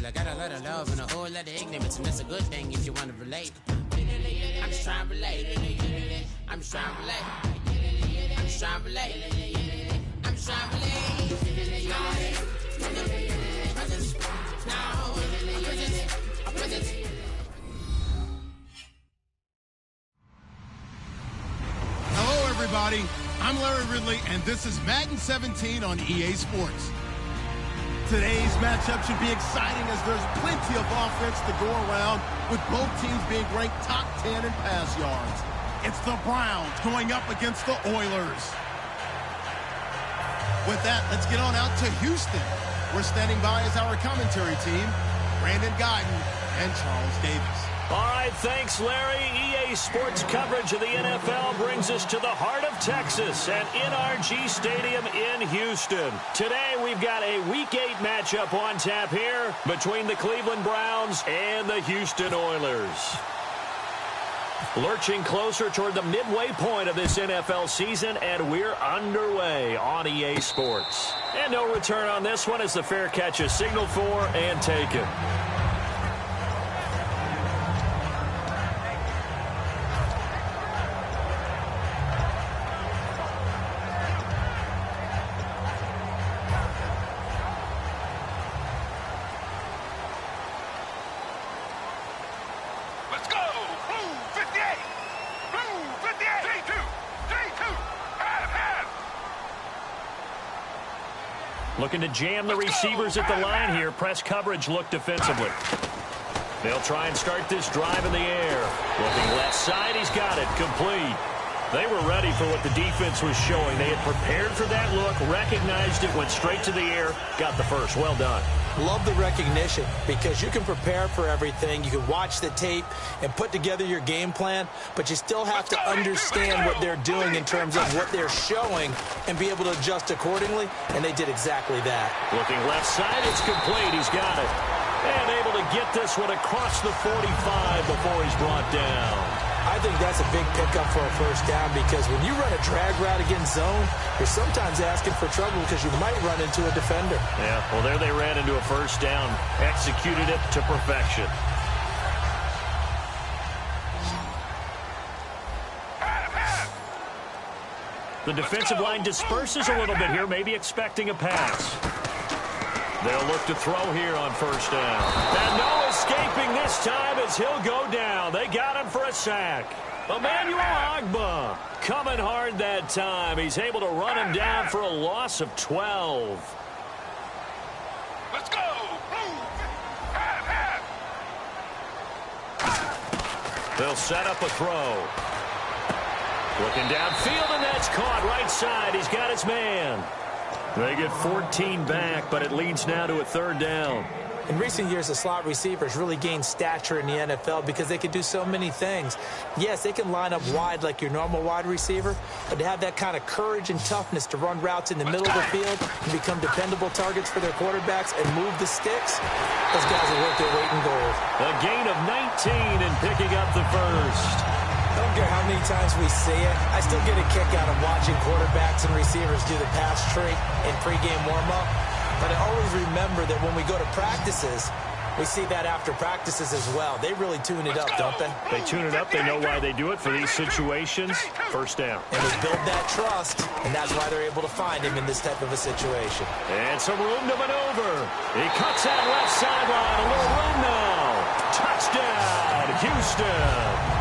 I got a lot of love and a whole lot of ignorance, and that's a good thing if you want to relate. I'm just trying to relate. I'm just trying to relate. I'm just trying to relate. I'm just trying to relate. Hello, everybody. I'm Larry Ridley, and this is Madden 17 on EA Sports. Today's matchup should be exciting as there's plenty of offense to go around, with both teams being ranked top 10 in pass yards. It's the Browns going up against the Oilers. With that, let's get on out to Houston. We're standing by as our commentary team, Brandon Guyton and Charles Davis. All right, thanks, Larry. EA Sports coverage of the NFL brings us to the heart of Texas at NRG Stadium in Houston. Today, we've got a Week 8 matchup on tap here between the Cleveland Browns and the Houston Oilers. Lurching closer toward the midway point of this NFL season, and we're underway on EA Sports. And no return on this one as the fair catch is signaled for and taken. Looking to jam the receivers at the line here. Press coverage look defensively. They'll try and start this drive in the air. Looking left side, he's got it. Complete. They were ready for what the defense was showing. They had prepared for that look, recognized it, went straight to the air, got the first. Well done. Love the recognition because you can prepare for everything. You can watch the tape and put together your game plan, but you still have to understand what they're doing in terms of what they're showing and be able to adjust accordingly, and they did exactly that. Looking left side, it's complete. He's got it. And able to get this one across the 45 before he's brought down. I think that's a big pickup for a first down because when you run a drag route against zone, you're sometimes asking for trouble because you might run into a defender. Yeah, well, there they ran into a first down. Executed it to perfection. The defensive line disperses a little bit here, maybe expecting a pass. They'll look to throw here on first down. And no escaping this time as he'll go down. They got him for a sack. Emmanuel Ogbah coming hard that time. He's able to run him down for a loss of 12. Let's go. They'll set up a throw. Looking downfield, and that's caught right side. He's got his man. They get 14 back, but it leads now to a third down. In recent years, the slot receivers really gained stature in the NFL because they can do so many things. Yes, they can line up wide like your normal wide receiver, but to have that kind of courage and toughness to run routes in the middle of the field and become dependable targets for their quarterbacks and move the sticks, those guys are worth their weight in gold. A gain of 19 and picking up the first. I don't care how many times we see it. I still get a kick out of watching quarterbacks and receivers do the pass tree in pregame warm-up. But I always remember that when we go to practices, we see that after practices as well. They really tune it up, don't they? They tune it up. They know why they do it for these situations. First down. And they build that trust, and that's why they're able to find him in this type of a situation. And some room to maneuver. He cuts out left sideline. A little room now. Touchdown, Houston.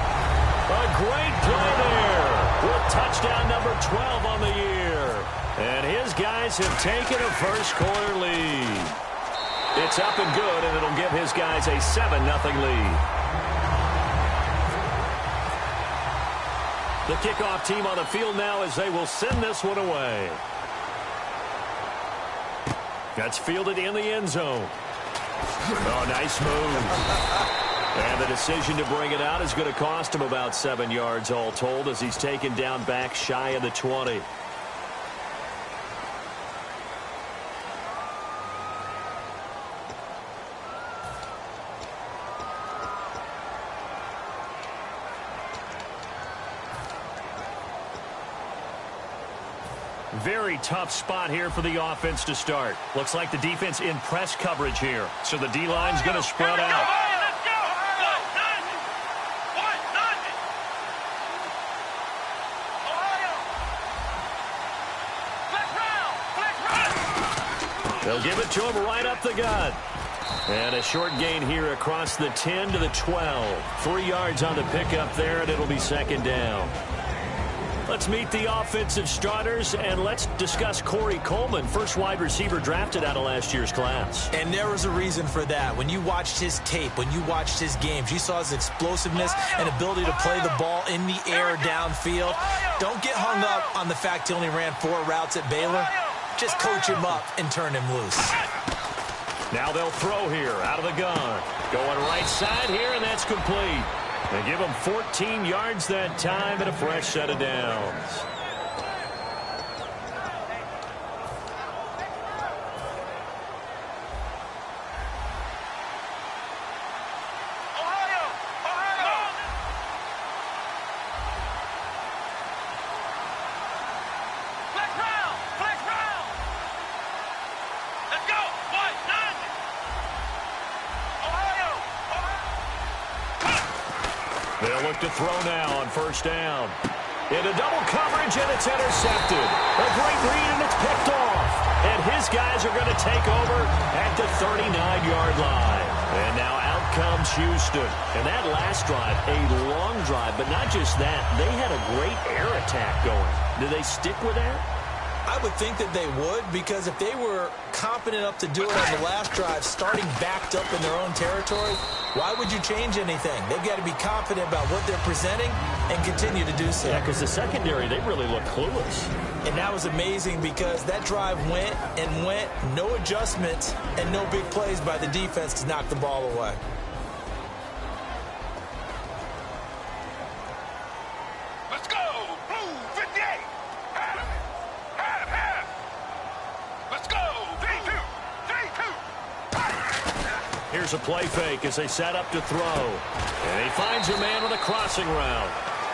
A great play there with touchdown number 12 on the year. And his guys have taken a first quarter lead. It's up and good, and it'll give his guys a 7-0 lead. The kickoff team on the field now as they will send this one away. That's fielded in the end zone. Oh, nice move. And the decision to bring it out is going to cost him about 7 yards all told as he's taken down back shy of the 20. Very tough spot here for the offense to start. Looks like the defense in press coverage here. So the D-line's going to spread out. They'll give it to him right up the gut. And a short gain here across the 10 to the 12. 3 yards on the pickup there, and it'll be second down. Let's meet the offensive starters, and let's discuss Corey Coleman, first wide receiver drafted out of last year's class. And there was a reason for that. When you watched his tape, when you watched his games, you saw his explosiveness and ability to play the ball in the air downfield. Don't get hung up on the fact he only ran 4 routes at Baylor. Just coach him up and turn him loose. Now they'll throw here out of the gun. Going right side here, and that's complete. They give him 14 yards that time and a fresh set of downs. They'll look to throw now on first down. Into double coverage, and it's intercepted. A great read, and it's picked off. And his guys are going to take over at the 39-yard line. And now out comes Houston. And that last drive, a long drive, but not just that. They had a great air attack going. Do they stick with that? I would think that they would, because if they were competent enough to do it on the last drive, starting backed up in their own territory, why would you change anything? They've got to be confident about what they're presenting and continue to do so. Yeah, because the secondary, they really look clueless. And that was amazing because that drive went and went, no adjustments and no big plays by the defense to knock the ball away. Let's go! Blue 58! Let's go! 3-2! 3-2! Here's a play fake as they set up to throw. And he finds a man with a crossing route.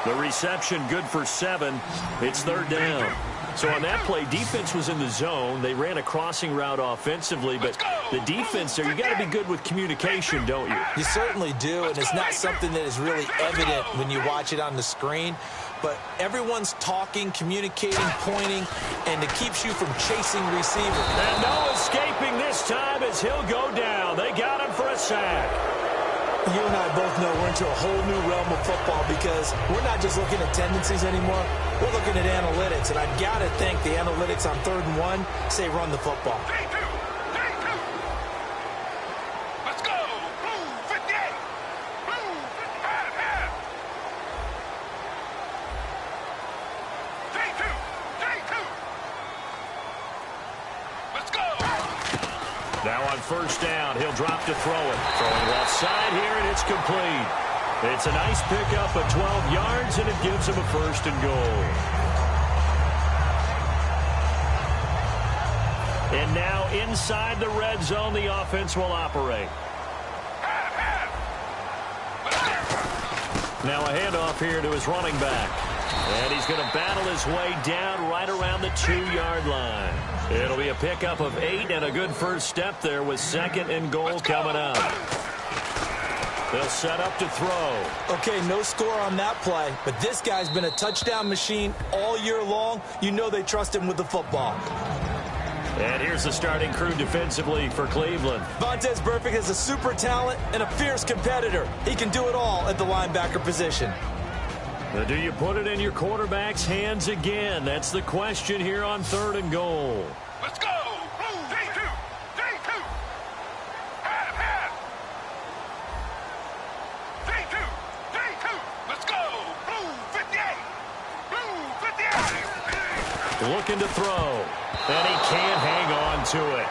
The reception good for 7. It's third down. So on that play, defense was in the zone. They ran a crossing route offensively, but the defense there, you got to be good with communication, don't you? You certainly do, and it's not something that is really evident when you watch it on the screen. But everyone's talking, communicating, pointing, and it keeps you from chasing receivers. And no escaping this time as he'll go down. They got him for a sack. You and I both know we're into a whole new realm of football because we're not just looking at tendencies anymore. We're looking at analytics, and I've got to think the analytics on 3rd and 1 say run the football. 3-2! 3-2! Let's go! Blue 58! Blue 58! 3-2! 3-2! Let's go! Now on first down, he'll drop to throw it. Throwing left side here, and it's complete. It's a nice pickup of 12 yards, and it gives him a 1st and goal. And now inside the red zone, the offense will operate. Now a handoff here to his running back. And he's going to battle his way down right around the 2-yard line. It'll be a pickup of 8 and a good first step there with 2nd and goal coming up. They'll set up to throw. Okay, no score on that play, but this guy's been a touchdown machine all year long. You know they trust him with the football. And here's the starting crew defensively for Cleveland. Vontaze Burfict is a super talent and a fierce competitor. He can do it all at the linebacker position. Now, do you put it in your quarterback's hands again? That's the question here on 3rd and goal. Let's go! Blue 3-2! 3-2! Half, half! 3-2! 3-2! Let's go! Blue 58! Blue 58! Looking to throw. And he can't hang on to it.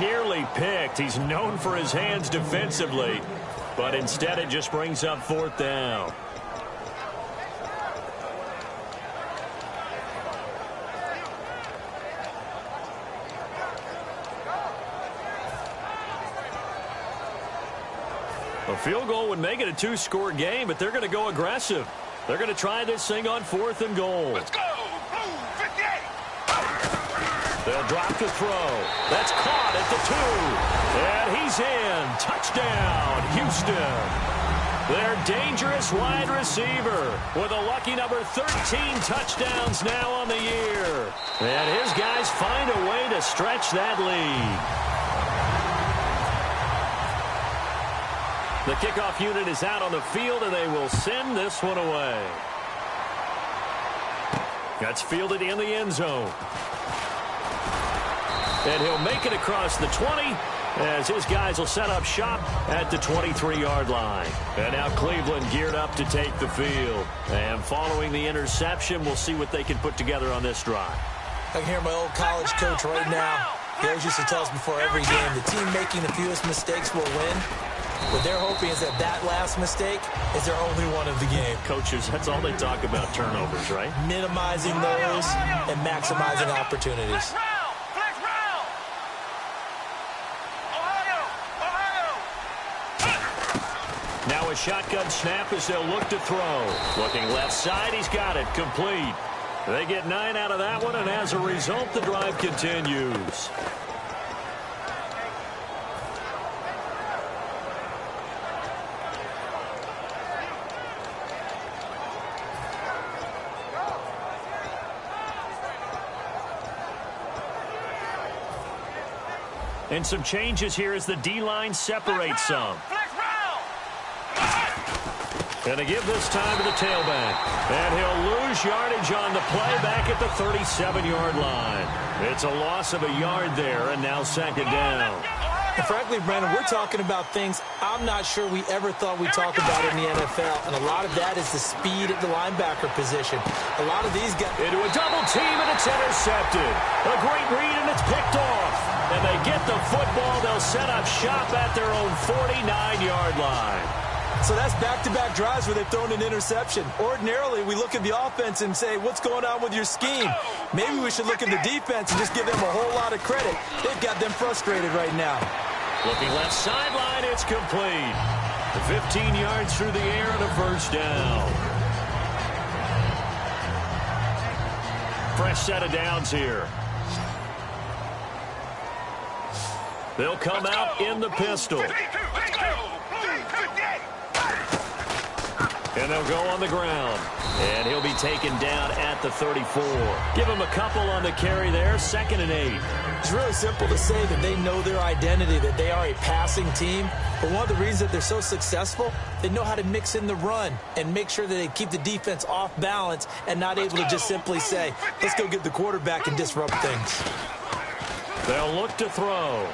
Nearly picked. He's known for his hands defensively. But instead it just brings up 4th down. A field goal would make it a 2-score game, but they're going to go aggressive. They're going to try this thing on 4th and goal. Let's go! Blue 58! They'll drop to throw. That's caught at the 2. And he's in. Touchdown, Houston. Their dangerous wide receiver with a lucky number 13 touchdowns now on the year. And his guys find a way to stretch that lead. The kickoff unit is out on the field, and they will send this one away. That's fielded in the end zone. And he'll make it across the 20 as his guys will set up shop at the 23-yard line. And now Cleveland geared up to take the field. And following the interception, we'll see what they can put together on this drive. I can hear my old college coach right now. He always used to tell us before every game, the team making the fewest mistakes will win. What they're hoping is that that last mistake is their only one of the game. Coaches, that's all they talk about, turnovers, right? Minimizing those and maximizing opportunities. Now a shotgun snap as they'll look to throw. Looking left side, he's got it, complete. They get 9 out of that one, and as a result, the drive continues. And some changes here as the D-line separates some. And to give this time to the tailback. And he'll lose yardage on the play back at the 37-yard line. It's a loss of a yard there, and now second down. And frankly, Brandon, we're talking about things I'm not sure we ever thought we'd talk about in the NFL. And a lot of that is the speed at the linebacker position. A lot of these guys... Into a double team, and it's intercepted. A great read, and it's picked off. And they get the football. They'll set up shop at their own 49-yard line. So that's back-to-back drives where they've thrown an interception. Ordinarily, we look at the offense and say, what's going on with your scheme? Maybe we should look at the defense and just give them a whole lot of credit. They've got them frustrated right now. Looking left sideline, it's complete. 15 yards through the air and a first down. Fresh set of downs here. They'll come out in the pistol. And they'll go on the ground. And he'll be taken down at the 34. Give him a couple on the carry there. 2nd and 8. It's really simple to say that they know their identity, that they are a passing team. But one of the reasons that they're so successful, they know how to mix in the run and make sure that they keep the defense off balance and not able to just simply say, let's go get the quarterback and disrupt things. They'll look to throw.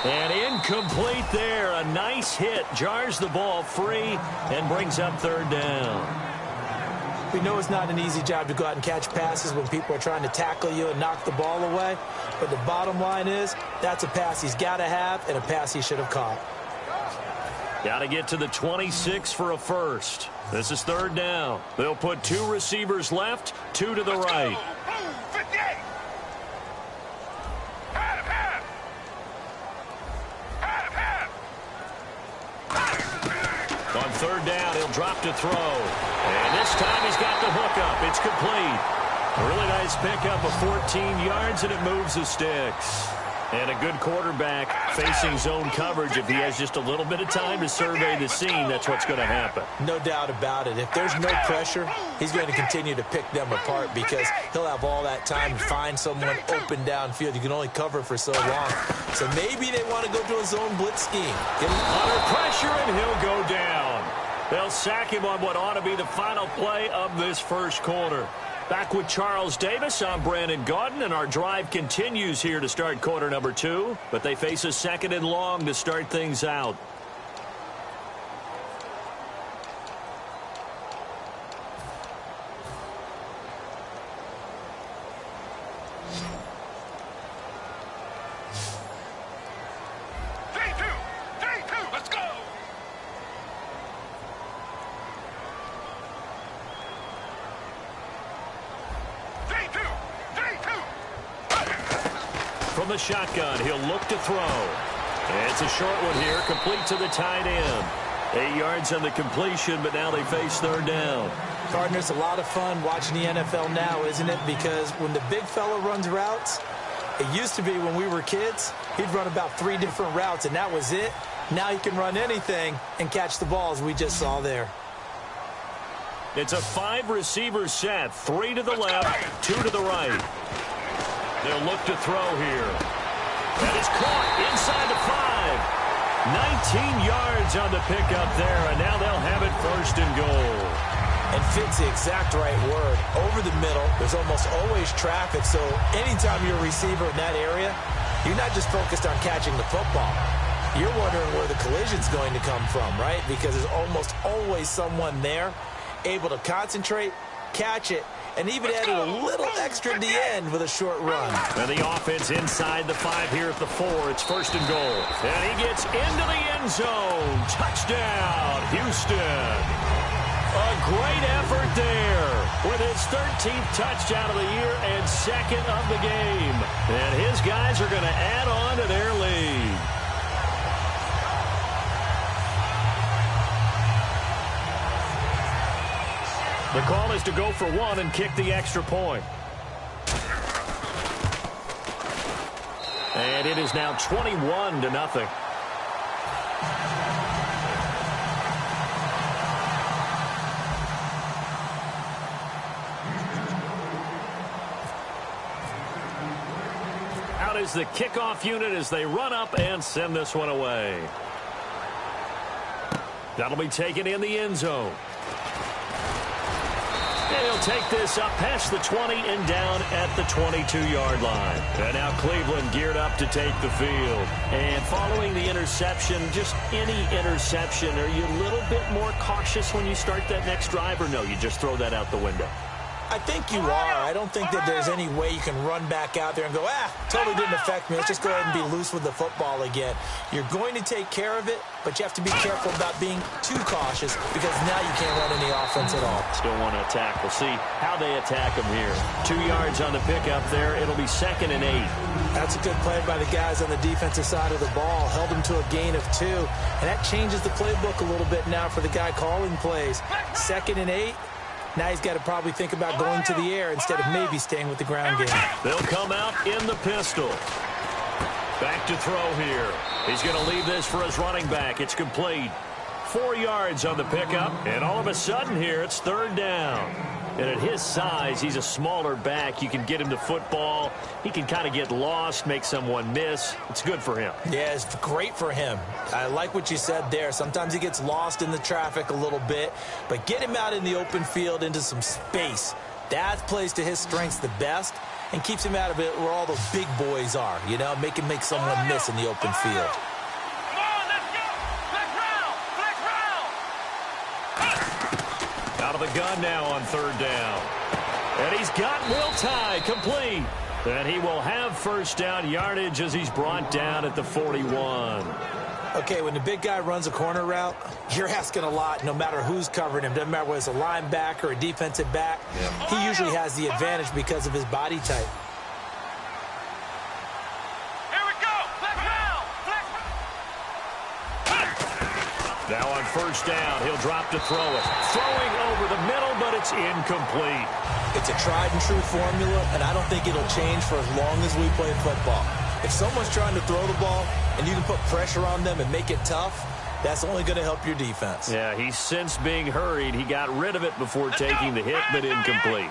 And incomplete there. A nice hit. Jars the ball free and brings up 3rd down. We know it's not an easy job to go out and catch passes when people are trying to tackle you and knock the ball away. But the bottom line is that's a pass he's got to have and a pass he should have caught. Got to get to the 26 for a first. This is 3rd down. They'll put 2 receivers left, 2 to the right. On 3rd down, he'll drop to throw. And this time he's got the hook up. It's complete. A really nice pickup of 14 yards, and it moves the sticks. And a good quarterback facing zone coverage. If he has just a little bit of time to survey the scene, that's what's going to happen. No doubt about it. If there's no pressure, he's going to continue to pick them apart because he'll have all that time to find someone open downfield. You can only cover for so long. So maybe they want to go to a zone blitz scheme. Under pressure, and he'll go down. They'll sack him on what ought to be the final play of this first quarter. Back with Charles Davis, I'm Brandon Gaudin, and our drive continues here to start quarter number 2. But they face a 2nd and long to start things out. From the shotgun, he'll look to throw. It's a short one here, complete to the tight end. 8 yards on the completion, but now they face 3rd down. Partner, it's a lot of fun watching the NFL now, isn't it? Because when the big fella runs routes, it used to be when we were kids, he'd run about 3 different routes, and that was it. Now he can run anything and catch the balls we just saw there. It's a 5-receiver set. 3 to the left, 2 to the right. They'll look to throw here. That is caught inside the 5. 19 yards on the pickup there, and now they'll have it 1st and goal. And fit's the exact right word. Over the middle, there's almost always traffic, so anytime you're a receiver in that area, you're not just focused on catching the football. You're wondering where the collision's going to come from, right? Because there's almost always someone there able to concentrate, catch it, and even added a little extra at the end with a short run. And the offense inside the 5 here at the 4. It's 1st and goal. And he gets into the end zone. Touchdown, Houston. A great effort there with his 13th touchdown of the year and 2nd of the game. And his guys are going to add on to their lead. The call is to go for 1 and kick the extra point. And it is now 21-0. Out is the kickoff unit as they run up and send this one away. That'll be taken in the end zone. He'll take this up past the 20 and down at the 22-yard line. And now Cleveland geared up to take the field. And following the interception, just any interception, are you a little bit more cautious when you start that next drive, or no, you just throw that out the window? I think you are. I don't think that there's any way you can run back out there and go, totally didn't affect me. Let's just go ahead and be loose with the football again. You're going to take care of it, but you have to be careful about being too cautious because now you can't run any offense at all. Still want to attack. We'll see how they attack them here. 2 yards on the pickup there. It'll be 2nd and 8. That's a good play by the guys on the defensive side of the ball. Held them to a gain of 2. And that changes the playbook a little bit now for the guy calling plays. 2nd and 8. Now he's got to probably think about going to the air instead of maybe staying with the ground game. They'll come out in the pistol. Back to throw here. He's going to leave this for his running back. It's complete. 4 yards on the pickup. And all of a sudden here, it's 3rd down. And at his size, he's a smaller back. You can get him the football. He can kind of get lost, make someone miss. It's good for him. Yeah, it's great for him. I like what you said there. Sometimes he gets lost in the traffic a little bit. But get him out in the open field into some space. That plays to his strengths the best and keeps him out of it where all those big boys are. You know, make someone miss in the open field. Out of the gun now on 3rd down. And he's got Will Tye complete. And he will have 1st down yardage as he's brought down at the 41. Okay, when the big guy runs a corner route, you're asking a lot no matter who's covering him. Doesn't matter whether it's a linebacker or a defensive back. Yep. He usually has the advantage because of his body type. Now on 1st down, he'll drop to throw it. Throwing over the middle, but it's incomplete. It's a tried-and-true formula, and I don't think it'll change for as long as we play football. If someone's trying to throw the ball and you can put pressure on them and make it tough, that's only going to help your defense. Yeah, he's since being hurried. He got rid of it before taking the hit, but incomplete.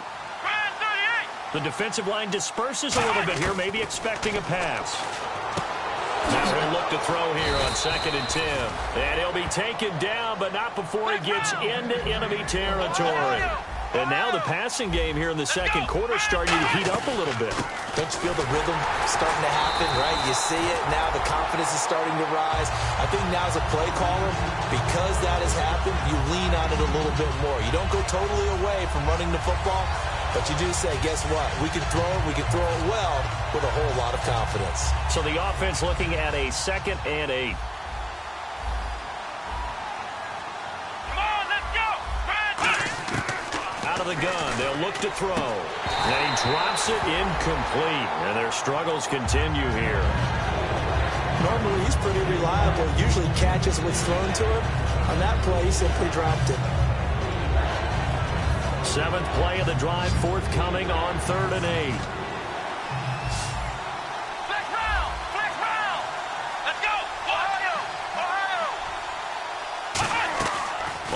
The defensive line disperses a little bit here, maybe expecting a pass. Now he'll look to throw here on 2nd and 10. And he'll be taken down, but not before he gets into enemy territory. And now the passing game here in the 2nd quarter starting to heat up a little bit. Don't you feel the rhythm starting to happen, right? You see it. Now the confidence is starting to rise. I think now as a play caller, because that has happened, you lean on it a little bit more. You don't go totally away from running the football, but you do say, guess what? We can throw it. We can throw it well with a whole lot of confidence. So the offense looking at a 2nd and 8. Out of the gun, they'll look to throw. And he drops it incomplete. And their struggles continue here. Normally, he's pretty reliable. Usually catches what's thrown to him. On that play, he simply dropped it. Seventh play of the drive forthcoming on 3rd and 8. Flex round! Flex round! Let's go! Ohio! Ohio!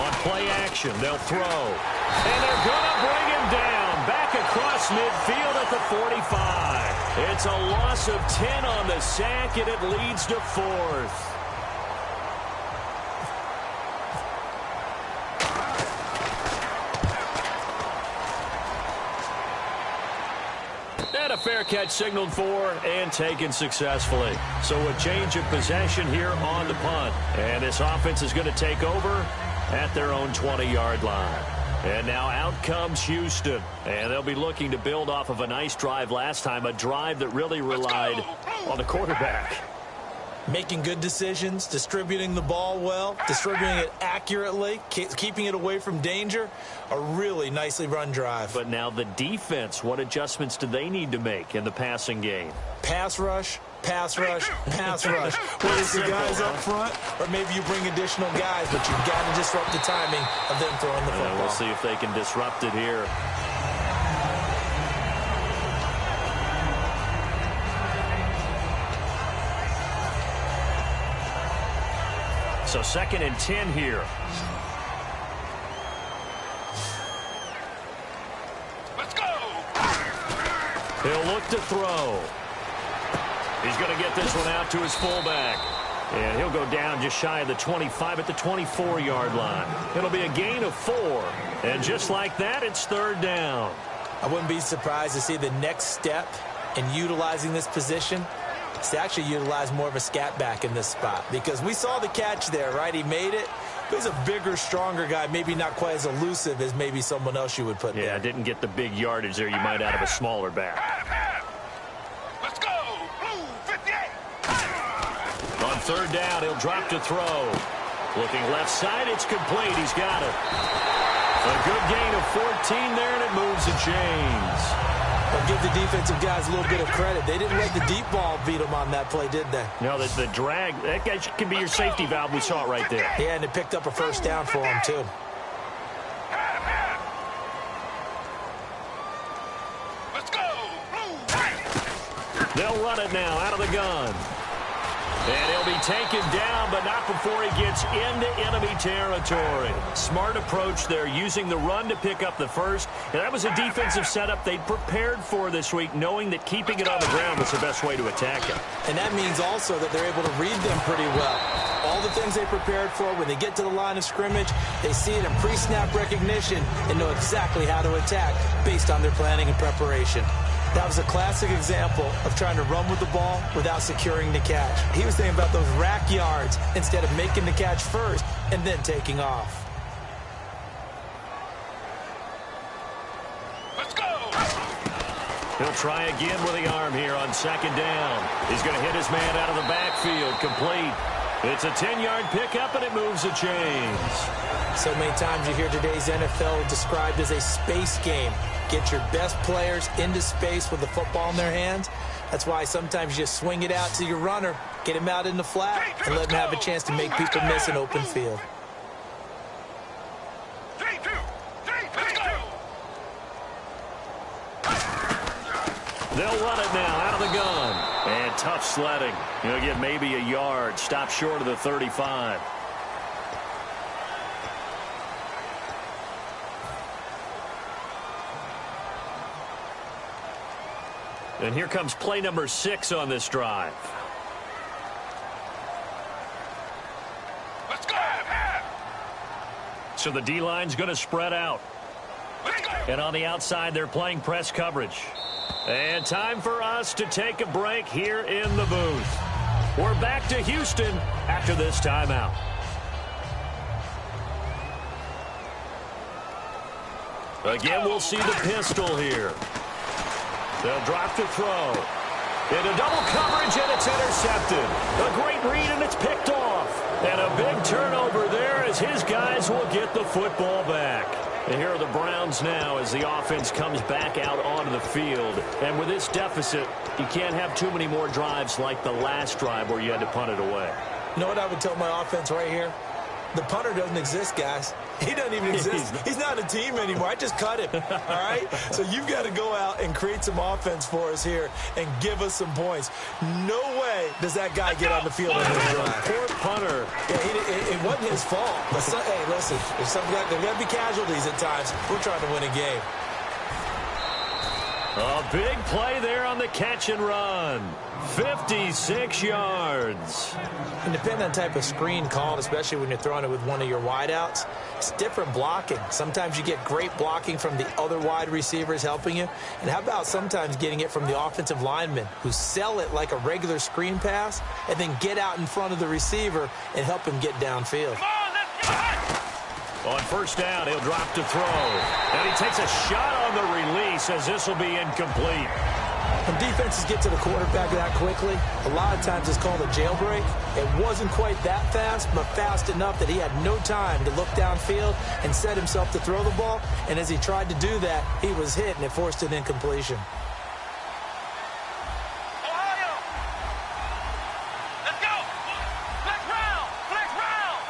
On play action, they'll throw. And they're going to bring him down. Back across midfield at the 45. It's a loss of 10 on the sack, and it leads to 4th. And a fair catch signaled for and taken successfully. So a change of possession here on the punt. And this offense is going to take over at their own 20-yard line. And now out comes Houston. And they'll be looking to build off of a nice drive last time, a drive that really relied on the quarterback. Making good decisions, distributing the ball well, distributing it accurately, keeping it away from danger. A really nicely run drive. But now the defense, what adjustments do they need to make in the passing game? Pass rush, pass rush, pass rush. Whether it's the guys up front or maybe you bring additional guys, but you've got to disrupt the timing of them throwing the football. And we'll see if they can disrupt it here. So 2nd and 10 here. Let's go! He'll look to throw. He's going to get this one out to his fullback. And he'll go down just shy of the 25 at the 24-yard line. It'll be a gain of 4. And just like that, it's 3rd down. I wouldn't be surprised to see the next step in utilizing this position is to actually utilize more of a scat back in this spot. Because we saw the catch there, right? He made it. He's a bigger, stronger guy, maybe not quite as elusive as maybe someone else you would put there. Yeah, didn't get the big yardage there you might out of a smaller back. Let's go! Blue 58! On 3rd down, he'll drop to throw. Looking left side, it's complete. He's got it. A good gain of 14 there, and it moves the chains. I'll give the defensive guys a little bit of credit. They didn't let the deep ball beat them on that play, did they? No, the drag, that guy can be your safety valve. We saw it right there. Yeah, and it picked up a 1st down for him, too. Let's go! Blue! They'll run it now out of the gun. And he'll be taken down, but not before he gets into enemy territory. Smart approach there, using the run to pick up the 1st. And that was a defensive setup they'd prepared for this week, knowing that keeping it on the ground was the best way to attack it. And that means also that they're able to read them pretty well. All the things they prepared for, when they get to the line of scrimmage, they see it in pre-snap recognition and know exactly how to attack based on their planning and preparation. That was a classic example of trying to run with the ball without securing the catch. He was thinking about those rack yards instead of making the catch first and then taking off. Let's go! He'll try again with the arm here on 2nd down. He's going to hit his man out of the backfield, complete. It's a 10-yard pickup, and it moves the chains. So many times you hear today's NFL described as a space game. Get your best players into space with the football in their hands. That's why sometimes you just swing it out to your runner, get him out in the flat, and let him have a chance to make people miss an open field. 3-2! Let's go! They'll run it now out of the gun. And tough sledding. He'll get maybe a yard. Stop short of the 35. And here comes play number 6 on this drive. Let's go! So the D-line's going to spread out. Let's go! And on the outside, they're playing press coverage. And time for us to take a break here in the booth. We're back to Houston after this timeout. Again, we'll see the pistol here. They'll drop to throw. Into double coverage, and it's intercepted. A great read, and it's picked off. And a big turnover there as his guys will get the football back. And here are the Browns now as the offense comes back out onto the field. And with this deficit, you can't have too many more drives like the last drive where you had to punt it away. You know what I would tell my offense right here? The punter doesn't exist, guys. He doesn't even exist. He's not a team anymore. I just cut him, all right? So you've got to go out and create some offense for us here and give us some points. No way does that guy get on the field on this drive. Poor punter. Yeah, it wasn't his fault. But hey, listen, there's got to be casualties at times. We're trying to win a game. A big play there on the catch and run. 56 yards. And depending on the type of screen called, especially when you're throwing it with one of your wideouts, it's different blocking. Sometimes you get great blocking from the other wide receivers helping you. And how about sometimes getting it from the offensive linemen who sell it like a regular screen pass and then get out in front of the receiver and help him get downfield. On first down, he'll drop to throw. And he takes a shot on the release as this will be incomplete. When defenses get to the quarterback that quickly, a lot of times it's called a jailbreak. It wasn't quite that fast, but fast enough that he had no time to look downfield and set himself to throw the ball. And as he tried to do that, he was hit, and it forced an incompletion. Ohio! Let's go! Flex round! Flex round!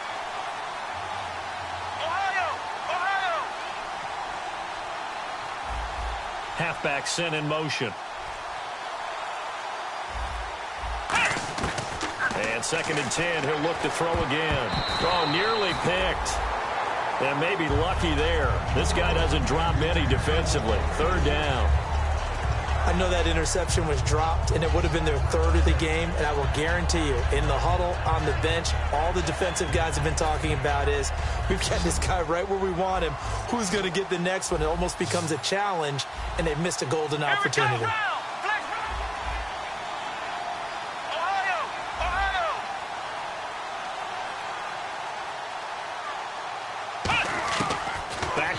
Ohio! Ohio! Halfback sent in motion. And 2nd and 10, he'll look to throw again. Oh, nearly picked. And maybe lucky there. This guy doesn't drop many defensively. 3rd down. I know that interception was dropped, and it would have been their 3rd of the game, and I will guarantee you, in the huddle, on the bench, all the defensive guys have been talking about is, we've got this guy right where we want him. Who's going to get the next one? It almost becomes a challenge, and they've missed a golden opportunity.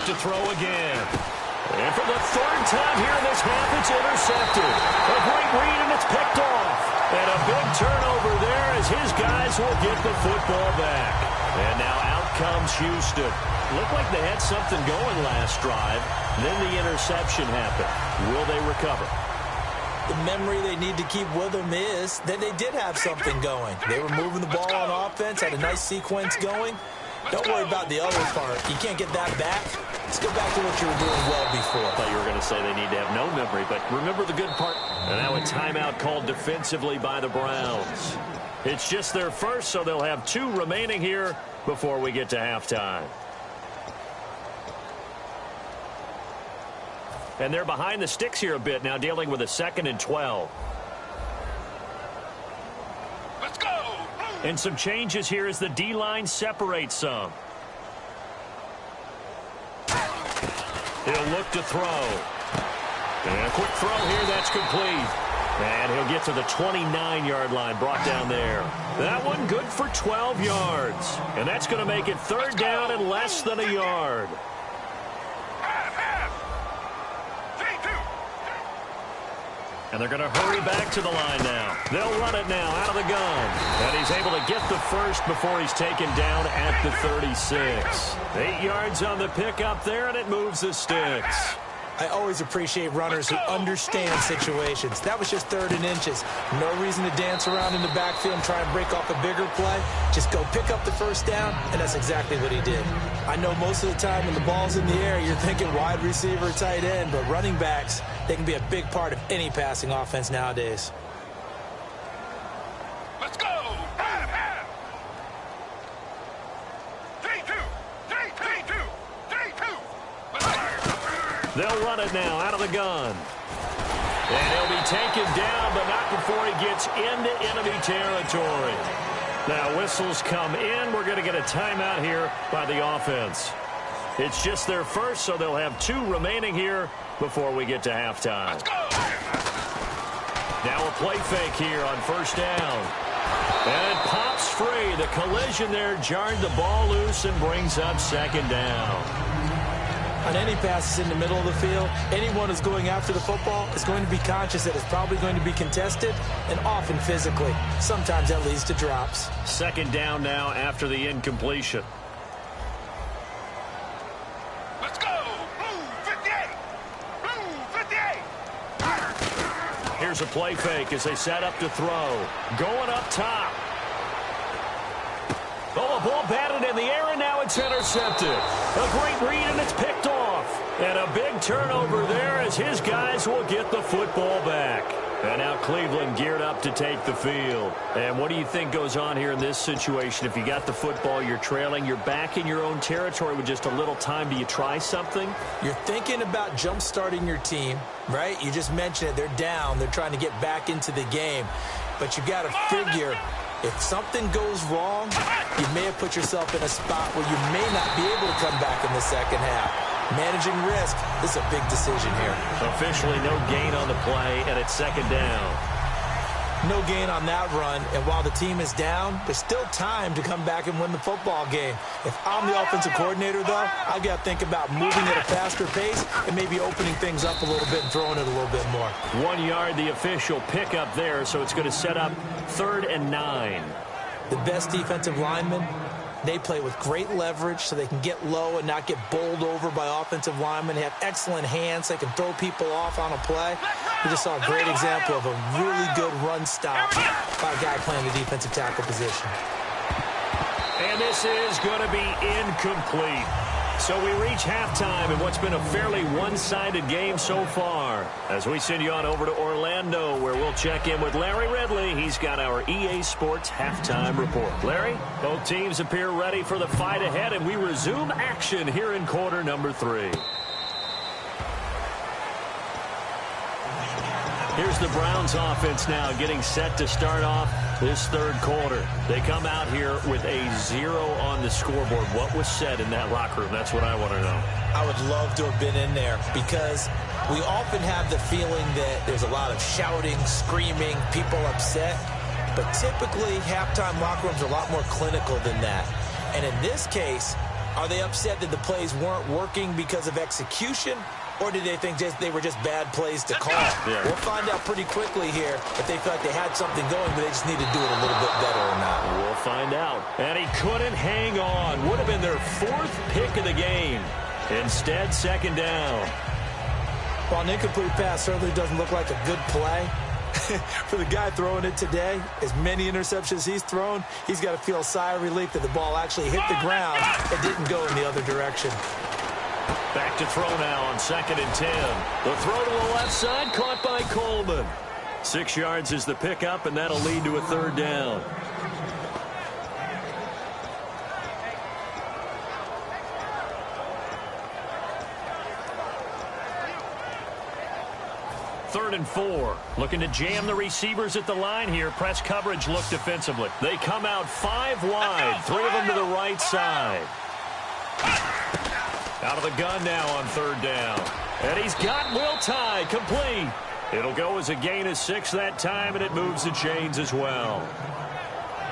To throw again. And for the 3rd time here in this half, it's intercepted. A great read, and it's picked off. And a big turnover there as his guys will get the football back. And now out comes Houston. Looked like they had something going last drive. Then the interception happened. Will they recover? The memory they need to keep with them is that they did have something going. They were moving the ball on offense, had a nice sequence going. Don't worry about the other part. You can't get that back. Let's go back to what you were doing well before. I thought you were going to say they need to have no memory, but remember the good part. And now a timeout called defensively by the Browns. It's just their first, so they'll have 2 remaining here before we get to halftime. And they're behind the sticks here a bit now, dealing with a 2nd and 12. Let's go! And some changes here as the D-line separates some. He'll look to throw. And a quick throw here, that's complete. And he'll get to the 29-yard line, brought down there. That one good for 12 yards. And that's going to make it 3rd down and less than a yard. And they're going to hurry back to the line now. They'll run it now out of the gun. And he's able to get the first before he's taken down at the 36. 8 yards on the pickup there, and it moves the sticks. I always appreciate runners who understand situations. That was just 3rd and inches. No reason to dance around in the backfield and try and break off a bigger play. Just go pick up the first down, and that's exactly what he did. I know most of the time when the ball's in the air, you're thinking wide receiver, tight end, but running backs, they can be a big part of any passing offense nowadays. Let's go! They'll run it now out of the gun. And he'll be taken down, but not before he gets into enemy territory. Now whistles come in. We're going to get a timeout here by the offense. It's just their first, so they'll have 2 remaining here before we get to halftime. Let's go! Now a play fake here on first down. And it pops free. The collision there jarred the ball loose and brings up 2nd down. On any passes in the middle of the field, anyone who's going after the football is going to be conscious that it's probably going to be contested and often physically. Sometimes that leads to drops. 2nd down now after the incompletion. Let's go! Blue 58! Blue 58! Here's a play fake as they set up to throw. Going up top. Oh, a ball batted in the air, and now it's it's intercepted. A great read, and it's picked off. And a big turnover there as his guys will get the football back. And now Cleveland geared up to take the field. And what do you think goes on here in this situation? If you got the football, you're trailing, you're back in your own territory with just a little time. Do you try something? You're thinking about jump-starting your team, right? You just mentioned it. They're down. They're trying to get back into the game. But you got to figure, if something goes wrong, you may have put yourself in a spot where you may not be able to come back in the second half. Managing risk, this is a big decision here. Officially no gain on the play, and it's second down. No gain on that run, and while the team is down, there's still time to come back and win the football game. If I'm the offensive coordinator, though, I've got to think about moving at a faster pace and maybe opening things up a little bit and throwing it a little bit more. 1 yard, the official pickup there, so it's going to set up 3rd and 9. The best defensive linemen, they play with great leverage so they can get low and not get bowled over by offensive linemen. They have excellent hands. They can throw people off on a play. We just saw a great example of a really good run stop by a guy playing the defensive tackle position. And this is going to be incomplete. So we reach halftime in what's been a fairly one-sided game so far. As we send you on over to Orlando, where we'll check in with Larry Ridley. He's got our EA Sports halftime report. Larry, both teams appear ready for the fight ahead, and we resume action here in quarter number 3. Here's the Browns offense now getting set to start off this third quarter. They come out here with a 0 on the scoreboard. What was said in that locker room? That's what I want to know. I would love to have been in there because we often have the feeling that there's a lot of shouting, screaming, people upset. But typically, halftime locker rooms are a lot more clinical than that. And in this case, are they upset that the plays weren't working because of execution? Or did they think they were just bad plays to call? Yeah. We'll find out pretty quickly here if they felt like they had something going, but they just need to do it a little bit better or not. We'll find out. And he couldn't hang on. Would have been their 4th pick of the game. Instead, second down. While an incomplete pass certainly doesn't look like a good play, for the guy throwing it today, as many interceptions he's thrown, he's got to feel a sigh of relief that the ball actually hit the ground and didn't go in the other direction. Back to throw now on 2nd and 10. The throw to the left side, caught by Coleman. 6 yards is the pickup, and that'll lead to a 3rd down. Third and 4. Looking to jam the receivers at the line here. Press coverage look defensively. They come out 5 wide. 3 of them to the right side. Out of the gun now on 3rd down. And he's got Will Tye complete. It'll go as a gain of 6 that time, and it moves the chains as well.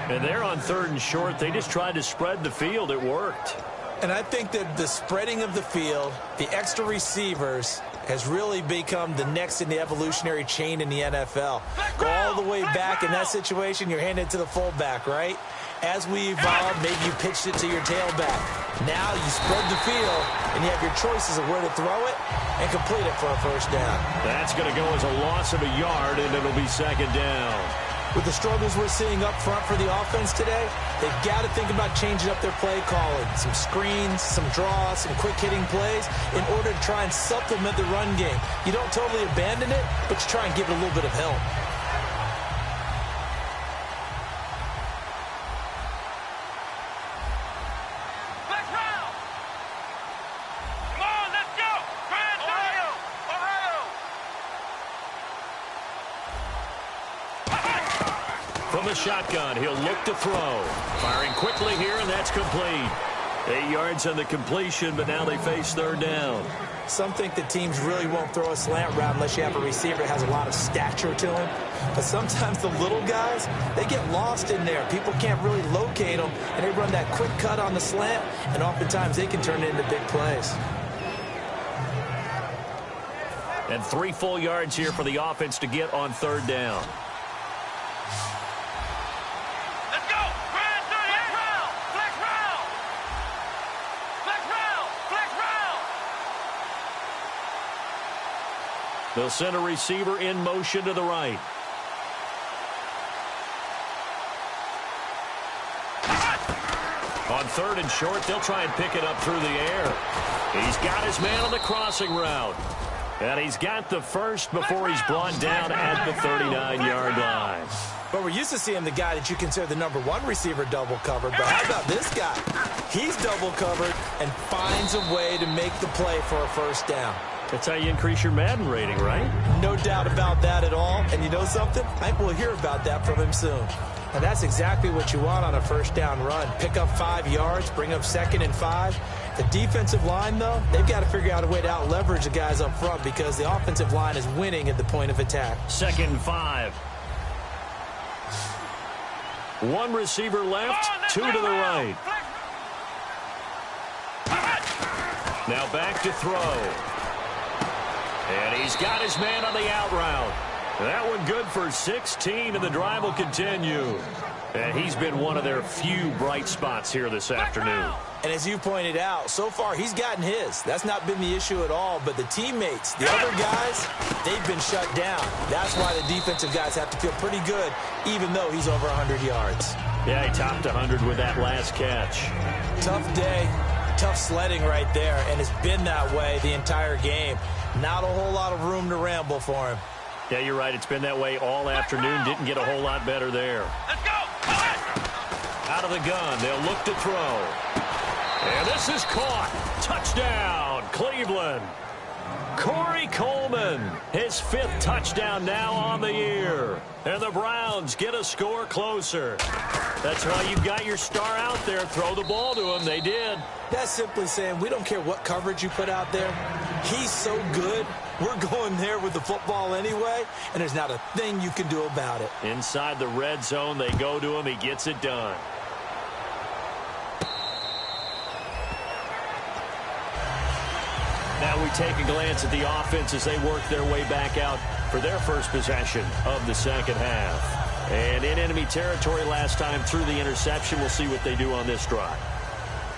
And they're on 3rd and short. They just tried to spread the field. It worked. And I think that the spreading of the field, the extra receivers, has really become the next in the evolutionary chain in the NFL. Go all the way back in that situation, you're handed to the fullback, right? As we evolve, maybe you pitched it to your tailback. Now you spread the field, and you have your choices of where to throw it and complete it for a 1st down. That's going to go as a loss of a yard, and it'll be 2nd down. With the struggles we're seeing up front for the offense today, they've got to think about changing up their play calling. Some screens, some draws, some quick-hitting plays in order to try and supplement the run game. You don't totally abandon it, but you try and give it a little bit of help. From the shotgun, he'll look to throw. Firing quickly here, and that's complete. 8 yards on the completion, but now they face 3rd down. Some think that teams really won't throw a slant route unless you have a receiver that has a lot of stature to him. But sometimes the little guys, they get lost in there. People can't really locate them, and they run that quick cut on the slant, and oftentimes they can turn it into big plays. And 3 full yards here for the offense to get on 3rd down. They'll send a receiver in motion to the right. On 3rd and short, they'll try and pick it up through the air. He's got his man on the crossing route. And he's got the first before he's brought down at the 39-yard line. But we're used to seeing the guy that you consider the #1 receiver double covered. But how about this guy? He's double covered and finds a way to make the play for a first down. That's how you increase your Madden rating, right? No doubt about that at all. And you know something? I think we'll hear about that from him soon. And that's exactly what you want on a first down run. Pick up 5 yards, bring up 2nd and 5. The defensive line, though, they've got to figure out a way to out-leverage the guys up front because the offensive line is winning at the point of attack. 2nd and 5. 1 receiver left, 2 to the right. Now back to throw. And he's got his man on the out route. That one good for 16, and the drive will continue. And he's been one of their few bright spots here this afternoon. And as you pointed out, so far he's gotten his. That's not been the issue at all. But the teammates, the other guys, they've been shut down. That's why the defensive guys have to feel pretty good, even though he's over 100 yards. Yeah, he topped 100 with that last catch. Tough day, tough sledding right there, and it's been that way the entire game. Not a whole lot of room to ramble for him. Yeah, you're right. It's been that way all afternoon. Didn't get a whole lot better there. Let's go. Out of the gun, they'll look to throw. And this is caught. Touchdown, Cleveland. Corey Coleman, his 5th touchdown now on the year. And the Browns get a score closer. That's why you've got your star out there. Throw the ball to him. They did. That's simply saying we don't care what coverage you put out there. He's so good. We're going there with the football anyway, and there's not a thing you can do about it. Inside the red zone, they go to him. He gets it done. Now we take a glance at the offense as they work their way back out for their first possession of the second half. And in enemy territory last time through the interception. We'll see what they do on this drive.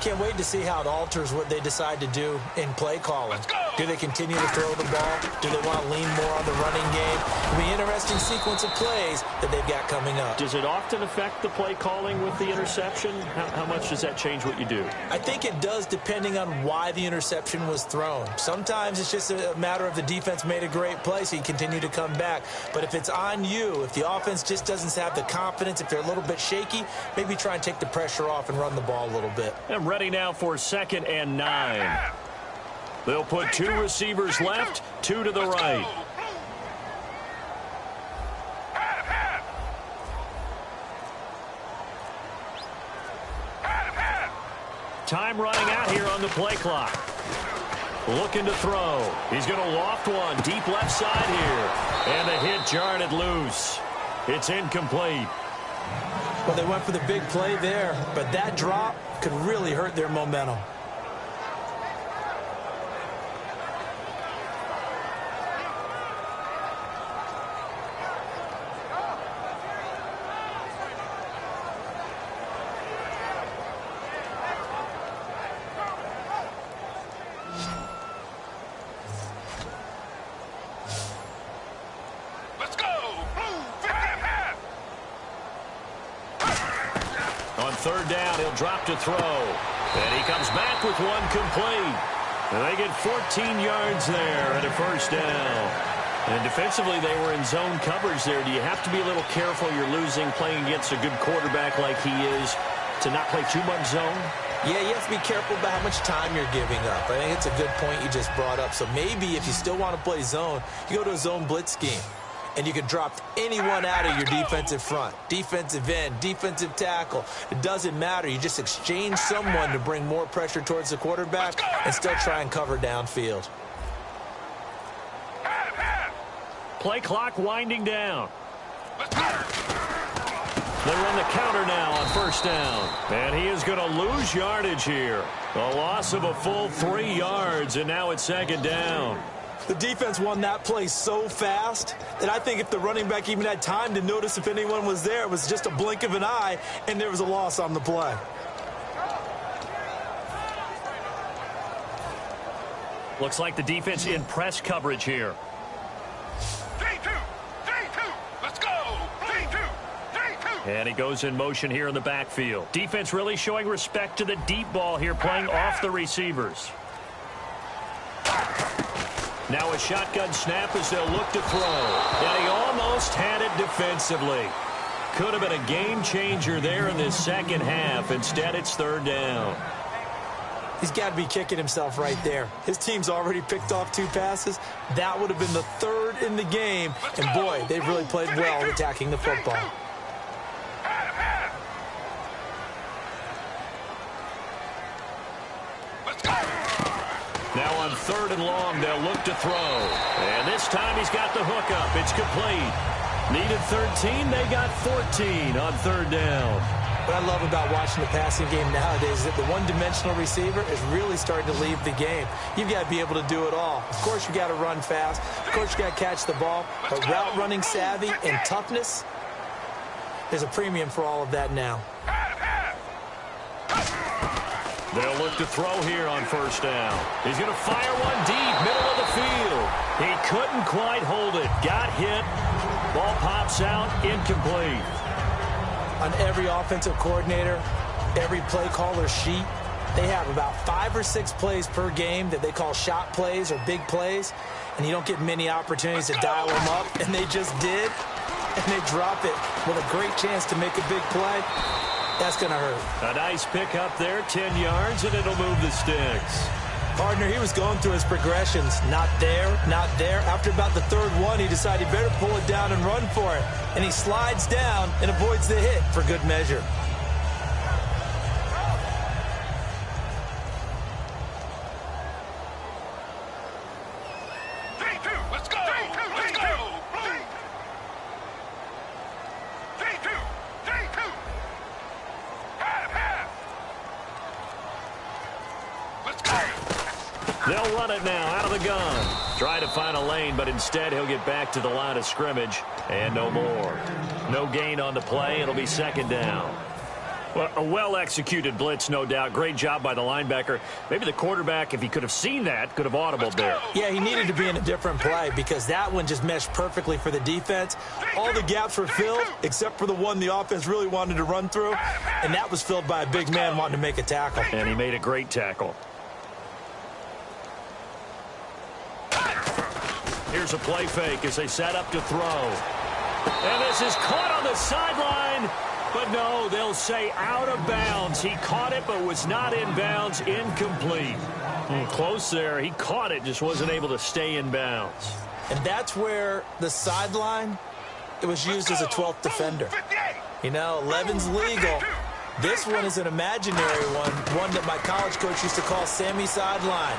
Can't wait to see how it alters what they decide to do in play calling. Do they continue to throw the ball? Do they want to lean more on the running game? It'll be an interesting sequence of plays that they've got coming up. Does it often affect the play calling with the interception? How much does that change what you do? I think it does depending on why the interception was thrown. Sometimes it's just a matter of the defense made a great play, so you continue to come back. But if it's on you, if the offense just doesn't have the confidence, if they're a little bit shaky, maybe try and take the pressure off and run the ball a little bit. And ready now for 2nd and 9. They'll put 2 receivers left, 2 to the right. Time running out here on the play clock. Looking to throw. He's going to loft one deep left side here. And the hit jarred it loose. It's incomplete. Well, they went for the big play there, but that drop could really hurt their momentum. Third down, he'll drop to throw. And he comes back with one complete. And they get 14 yards there and a first down. And defensively, they were in zone coverage there. Do you have to be a little careful? You're losing, playing against a good quarterback like he is, to not play too much zone? Yeah, you have to be careful about how much time you're giving up. I think it's a good point you just brought up. So maybe if you still want to play zone, you go to a zone blitz scheme. And you can drop anyone out of your defensive front, defensive end, defensive tackle. It doesn't matter. You just exchange someone to bring more pressure towards the quarterback and still try and cover downfield. Play clock winding down. They run the counter now on first down. And he is going to lose yardage here. A loss of a full 3 yards, and now it's second down. The defense won that play so fast that I think if the running back even had time to notice if anyone was there, it was just a blink of an eye, and there was a loss on the play. Looks like the defense in press coverage here. 3-2, 3-2, let's go. 3-2, 3-2. And he goes in motion here in the backfield. Defense really showing respect to the deep ball here, playing off the receivers. Now a shotgun snap as they'll look to throw. And he almost had it defensively. Could have been a game changer there in this second half. Instead, it's third down. He's got to be kicking himself right there. His team's already picked off 2 passes. That would have been the 3rd in the game. And, boy, they've really played well attacking the football. Now on 3rd and long, they'll look to throw. And this time he's got the hook up. It's complete. Needed 13. They got 14 on 3rd down. What I love about watching the passing game nowadays is that the one-dimensional receiver is really starting to leave the game. You've got to be able to do it all. Of course, you got to run fast. Of course, you got to catch the ball. But route running savvy and toughness, there's a premium for all of that now. They'll look to throw here on 1st down. He's going to fire one deep, middle of the field. He couldn't quite hold it. Got hit. Ball pops out, incomplete. On every offensive coordinator, every play caller sheet, they have about 5 or 6 plays per game that they call shot plays or big plays, and you don't get many opportunities to dial them up, and they just did, and they drop it with a great chance to make a big play. That's going to hurt. A nice pick up there, 10 yards, and it'll move the sticks. Partner, he was going through his progressions. Not there, not there. After about the 3rd one, he decided he better pull it down and run for it. And he slides down and avoids the hit for good measure. Let's go! Let's go! 3-2! Let's go! They'll run it now out of the gun. Try to find a lane, but instead he'll get back to the line of scrimmage. And no more. No gain on the play. It'll be 2nd down. Well, a well-executed blitz, no doubt. Great job by the linebacker. Maybe the quarterback, if he could have seen that, could have audibled there. Yeah, he needed to be in a different play because that one just meshed perfectly for the defense. All the gaps were filled except for the one the offense really wanted to run through, and that was filled by a big man wanting to make a tackle. And he made a great tackle. Here's a play fake as they set up to throw. And this is caught on the sideline. But no, they'll say out of bounds. He caught it but was not in bounds. Incomplete. Close there. He caught it, just wasn't able to stay in bounds. And that's where the sideline, it was used as a 12th defender. You know, 11's legal. This one is an imaginary one that my college coach used to call Sammy Sideline.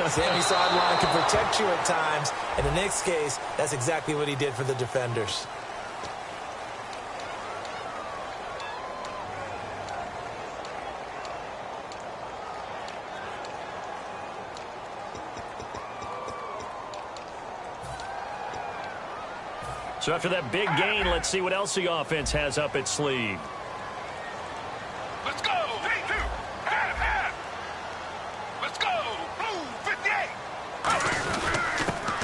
Sammy Sideline can protect you at times, and in this case, that's exactly what he did for the defenders. So after that big gain, let's see what else the offense has up its sleeve. Let's go! 3-2! Let's go! Blue 58!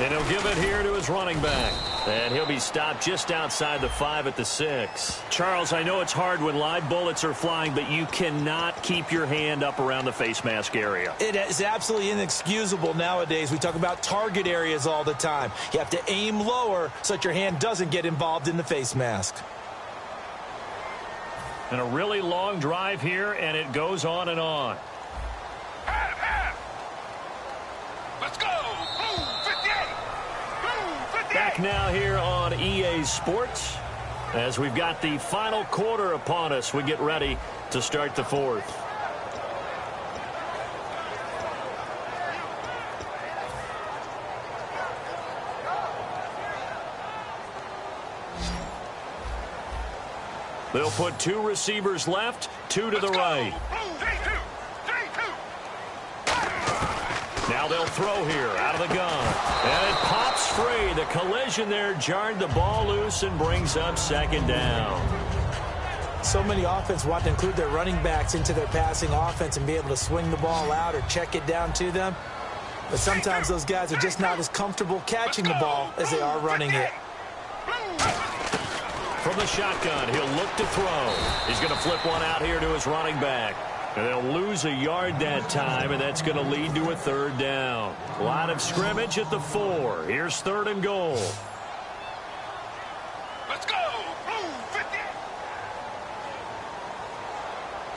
And he'll give it here to his running back. And he'll be stopped just outside the 5 at the 6. Charles, I know it's hard when live bullets are flying, but you cannot keep your hand up around the face mask area. It is absolutely inexcusable nowadays. We talk about target areas all the time. You have to aim lower so that your hand doesn't get involved in the face mask. And a really long drive here, and it goes on and on. Let's go! Blue 58! Blue 58! Back now here on EA Sports. As we've got the final quarter upon us, we get ready to start the 4th. They'll put 2 receivers left, 2 to the right. Now they'll throw here out of the gun. And it pops free. The collision there jarred the ball loose and brings up 2nd down. So many offense want to include their running backs into their passing offense and be able to swing the ball out or check it down to them. But sometimes those guys are just not as comfortable catching the ball as they are running it. From the shotgun, he'll look to throw. He's going to flip one out here to his running back. And they'll lose a yard that time, and that's going to lead to a third down. Line of scrimmage at the 4. Here's 3rd and goal. Let's go. Blue 50.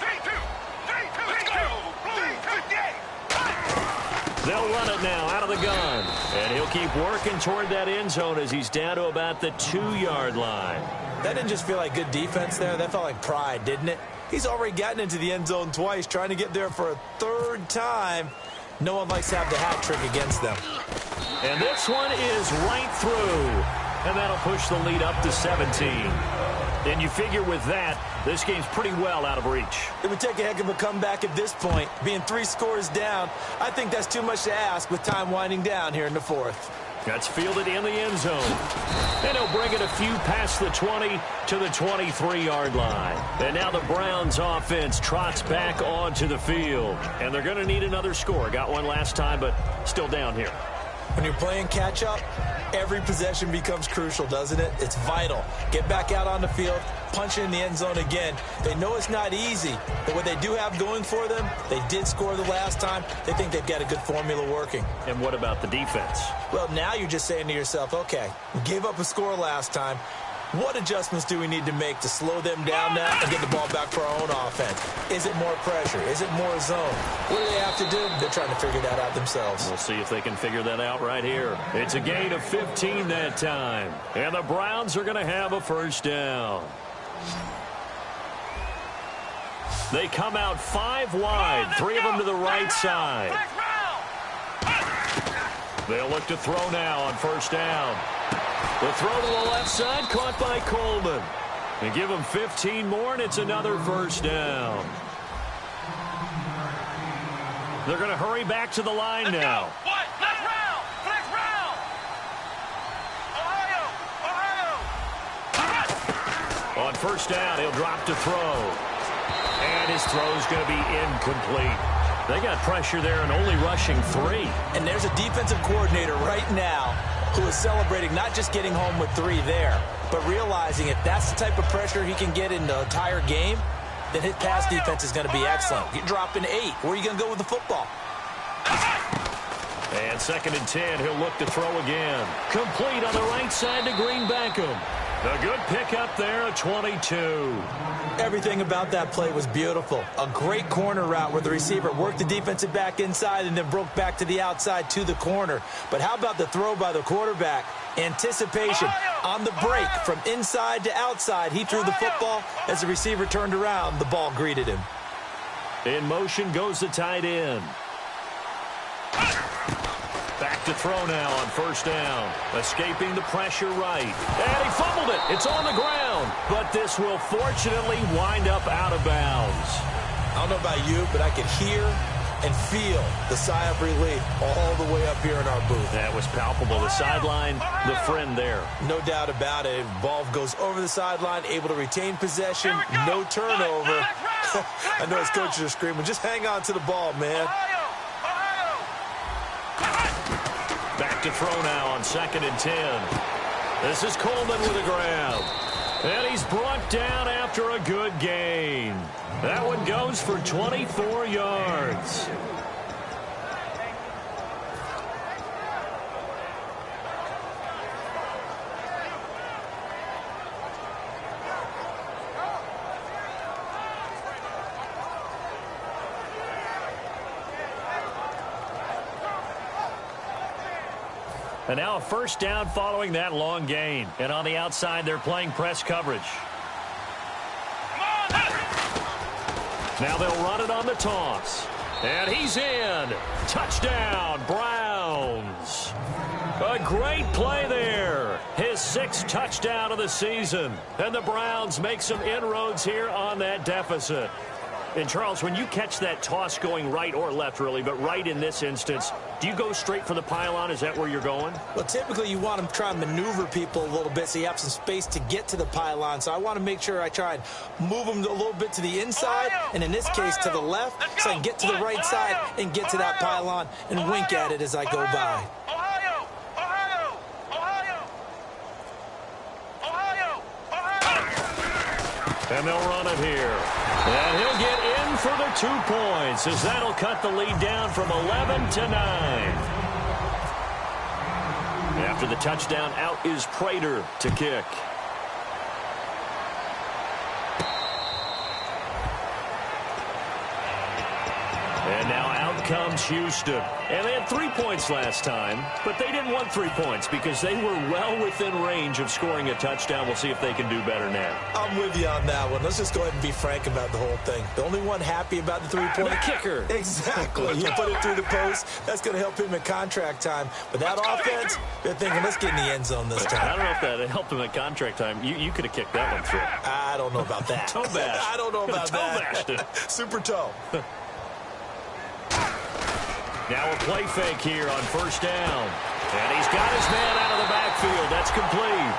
3-2. Let's go. Blue 58. They'll run it now out of the gun. And he'll keep working toward that end zone as he's down to about the 2-yard line. That didn't just feel like good defense there. That felt like pride, didn't it? He's already gotten into the end zone twice, trying to get there for a 3rd time. No one likes to have the hat trick against them. And this one is right through. And that'll push the lead up to 17. And you figure with that, this game's pretty well out of reach. It would take a heck of a comeback at this point. Being 3 scores down, I think that's too much to ask with time winding down here in the 4th. That's fielded in the end zone. And he'll bring it a few past the 20 to the 23-yard line. And now the Browns offense trots back onto the field. And they're going to need another score. Got one last time, but still down here. When you're playing catch-up, every possession becomes crucial, doesn't it? It's vital. Get back out on the field, punch it in the end zone again. They know it's not easy, but what they do have going for them, they did score the last time. They think they've got a good formula working. And what about the defense? Well, now you're just saying to yourself, okay, we gave up a score last time. What adjustments do we need to make to slow them down now and get the ball back for our own offense? Is it more pressure? Is it more zone? What do they have to do? They're trying to figure that out themselves. We'll see if they can figure that out right here. It's a gain of 15 that time. And the Browns are going to have a first down. They come out 5 wide, 3 of them to the right side. They'll look to throw now on first down. The throw to the left side, caught by Coleman. And give him 15 more, and it's another first down. They're going to hurry back to the line now. What? Next round. Ohio. On first down, he'll drop to throw. And his throw's going to be incomplete. They got pressure there and only rushing 3. And there's a defensive coordinator right now who is celebrating not just getting home with 3 there, but realizing if that's the type of pressure he can get in the entire game, then his pass defense is going to be excellent. You're dropping 8. Where are you going to go with the football? And 2nd and 10, he'll look to throw again. Complete on the right side to Green Beckham. A good pickup there at 22. Everything about that play was beautiful. A great corner route where the receiver worked the defensive back inside and then broke back to the outside to the corner. But how about the throw by the quarterback? Anticipation on the break from inside to outside. He threw the football. As the receiver turned around, the ball greeted him. In motion goes the tight end. Back to throw now on first down. Escaping the pressure right. And he fumbled it. It's on the ground. But this will fortunately wind up out of bounds. I don't know about you, but I could hear and feel the sigh of relief all the way up here in our booth. That was palpable. The sideline, the friend there. No doubt about it. Ball goes over the sideline, able to retain possession, no turnover. I know his coaches are screaming, just hang on to the ball, man. Back to throw now on 2nd and 10. This is Coleman with a grab. And he's brought down after a good gain. That one goes for 24 yards. And now a first down following that long gain. And on the outside, they're playing press coverage. Now they'll run it on the toss. And he's in. Touchdown, Browns. A great play there. His 6th touchdown of the season. And the Browns make some inroads here on that deficit. And, Charles, when you catch that toss going right or left, really, but right in this instance, do you go straight for the pylon? Is that where you're going? Well, typically you want to try and maneuver people a little bit so you have some space to get to the pylon. So I want to make sure I try and move them a little bit to the inside, and in this case to the left, so I can get to the right side and get to that pylon and wink at it as I go by. And they'll run it here. And he'll get in for the 2 points, as that'll cut the lead down from 11 to 9. After the touchdown, out is Prater to kick. And now out comes Houston. And they had 3 points last time, but they didn't want 3 points because they were well within range of scoring a touchdown. We'll see if they can do better now. I'm with you on that one. Let's just go ahead and be frank about the whole thing. The only one happy about the 3-point. The kicker. Exactly. You put it through the post. That's going to help him at contract time. But that offense, they're thinking, let's get in the end zone this time. I don't know if that helped him at contract time. You could have kicked that one through. I don't know about that. Toe bash. I don't know about that. Toe bashed it. Super toe. Now a play fake here on first down. And he's got his man out of the backfield. That's complete.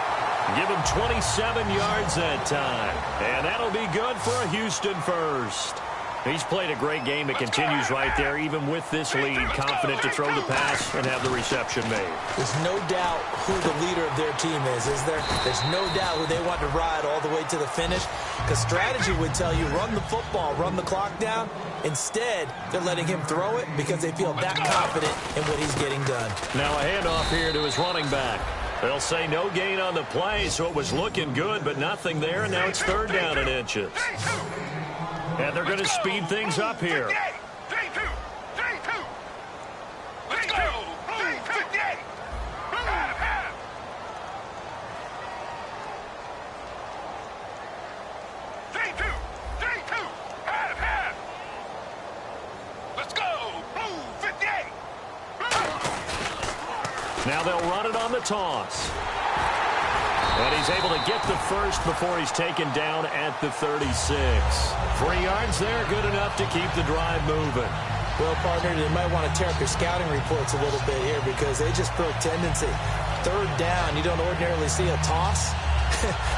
Give him 27 yards that time. And that'll be good for a Houston first. He's played a great game. It continues right there, even with this lead. Confident to throw the pass and have the reception made. There's no doubt who the leader of their team is there? There's no doubt who they want to ride all the way to the finish. Because strategy would tell you, run the football, run the clock down. Instead, they're letting him throw it because they feel that confident in what he's getting done. Now a handoff here to his running back. They'll say no gain on the play, so it was looking good, but nothing there, and now it's third down in inches. And they're going to speed things up here. 3-2. Let's go. 58. 3-2. Half. Let's go. 58. Now they'll run it on the toss. And he's able to get the first before he's taken down at the 36. 3 yards there, good enough to keep the drive moving. Well, partner, they might want to tear up their scouting reports a little bit here because they just broke tendency. Third down, you don't ordinarily see a toss.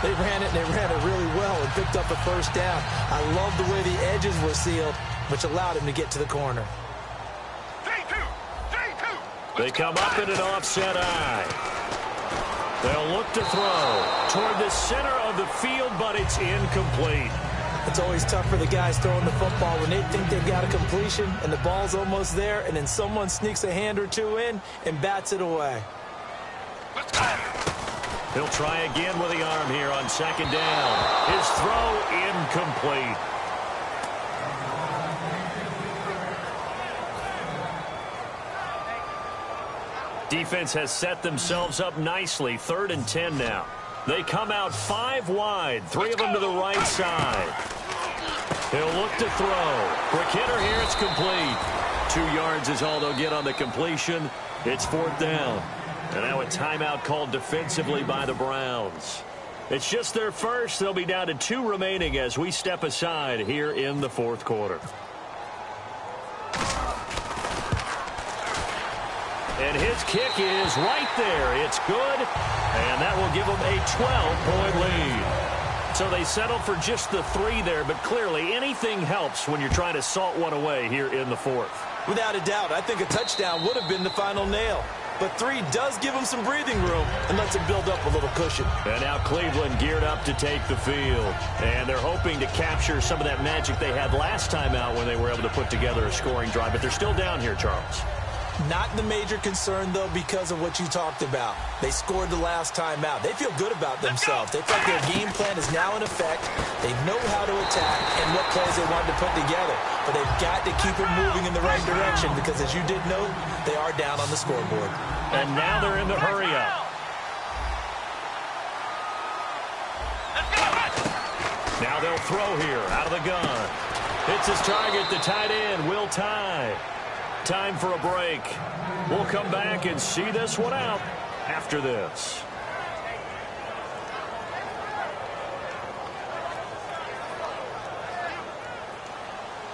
They ran it really well and picked up a first down. I love the way the edges were sealed, which allowed him to get to the corner. 3-2. They come up in an offset eye. They'll look to throw toward the center of the field, but it's incomplete. It's always tough for the guys throwing the football when they think they've got a completion and the ball's almost there, and then someone sneaks a hand or two in and bats it away. Let's go. He'll try again with the arm here on second down. His throw incomplete. Defense has set themselves up nicely. 3rd and 10 now. They come out 5 wide. 3 of them to the right side. He'll look to throw. Quick hitter here. It's complete. 2 yards is all they'll get on the completion. It's 4th down. And now a timeout called defensively by the Browns. It's just their first. They'll be down to 2 remaining as we step aside here in the 4th quarter. And his kick is right there. It's good, and that will give them a 12-point lead. So they settled for just the 3 there, but clearly anything helps when you're trying to salt one away here in the 4th. Without a doubt, I think a touchdown would have been the final nail. But 3 does give them some breathing room and lets it build up a little cushion. And now Cleveland geared up to take the field. And they're hoping to capture some of that magic they had last time out when they were able to put together a scoring drive. But they're still down here, Charles. Not the major concern, though, because of what you talked about. They scored the last time out. They feel good about themselves. They feel like their game plan is now in effect. They know how to attack and what plays they want to put together. But they've got to keep it moving in the right direction because, as you did note, they are down on the scoreboard. And now they're in the hurry-up. Now they'll throw here out of the gun. Hits his target, the tight end, Will Tye. Time for a break. We'll come back and see this one out after this.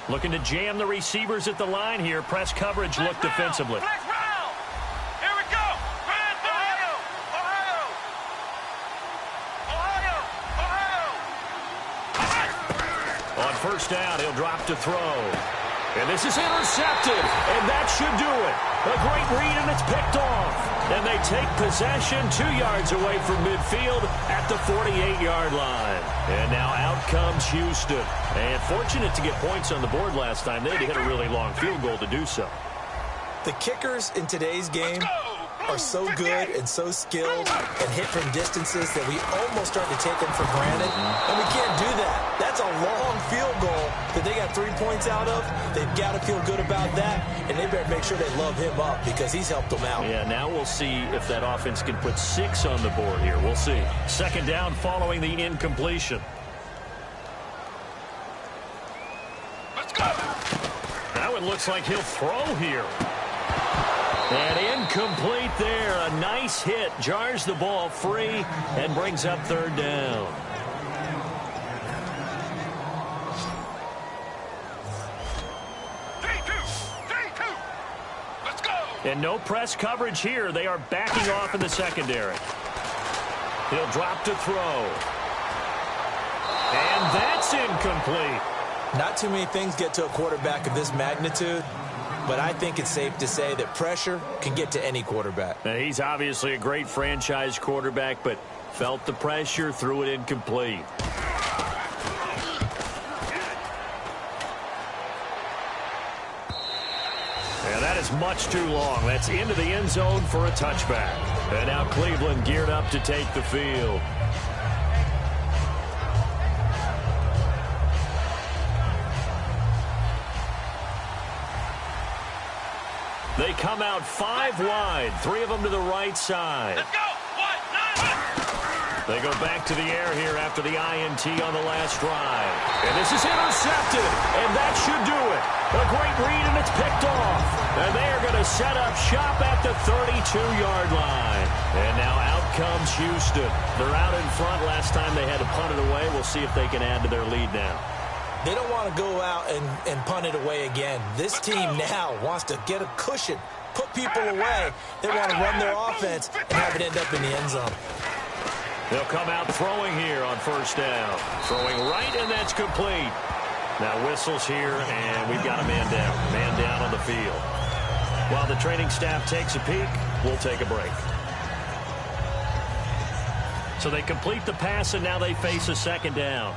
Looking to jam the receivers at the line here. Press coverage look defensively. Here we go. Ohio. On first down, he'll drop to throw. And this is intercepted, and that should do it. A great read, and it's picked off. And they take possession 2 yards away from midfield at the 48-yard line. And now out comes Houston. And fortunate to get points on the board last time. They had to hit a really long field goal to do so. The kickers in today's game are so good and so skilled and hit from distances that we almost start to take them for granted. And we can't do that. That's a long field goal that they got 3 points out of. They've got to feel good about that, and they better make sure they love him up because he's helped them out. Yeah, now we'll see if that offense can put 6 on the board here. We'll see. Second down following the incompletion. Let's go. Now it looks like he'll throw here. And incomplete there. A nice hit. Jars the ball free and brings up third down. Three, two. Let's go. And no press coverage here. They are backing off in the secondary. He'll drop to throw. And that's incomplete. Not too many things get to a quarterback of this magnitude, but I think it's safe to say that pressure can get to any quarterback. Now, he's obviously a great franchise quarterback, but felt the pressure, threw it incomplete. And that is much too long. That's into the end zone for a touchback. And now Cleveland geared up to take the field. They come out 5 wide, 3 of them to the right side. Let's go. 1-9. They go back to the air here after the INT on the last drive. And this is intercepted, and that should do it. A great read, and it's picked off. And they are going to set up shop at the 32-yard line. And now out comes Houston. They're out in front. Last time they had to punt it away. We'll see if they can add to their lead now. They don't want to go out and punt it away again. This team now wants to get a cushion, put people away. They want to run their offense and have it end up in the end zone. They'll come out throwing here on first down. Throwing right, and that's complete. Now whistles here, and we've got a man down. Man down on the field. While the training staff takes a peek, we'll take a break. So they complete the pass, and now they face a second down.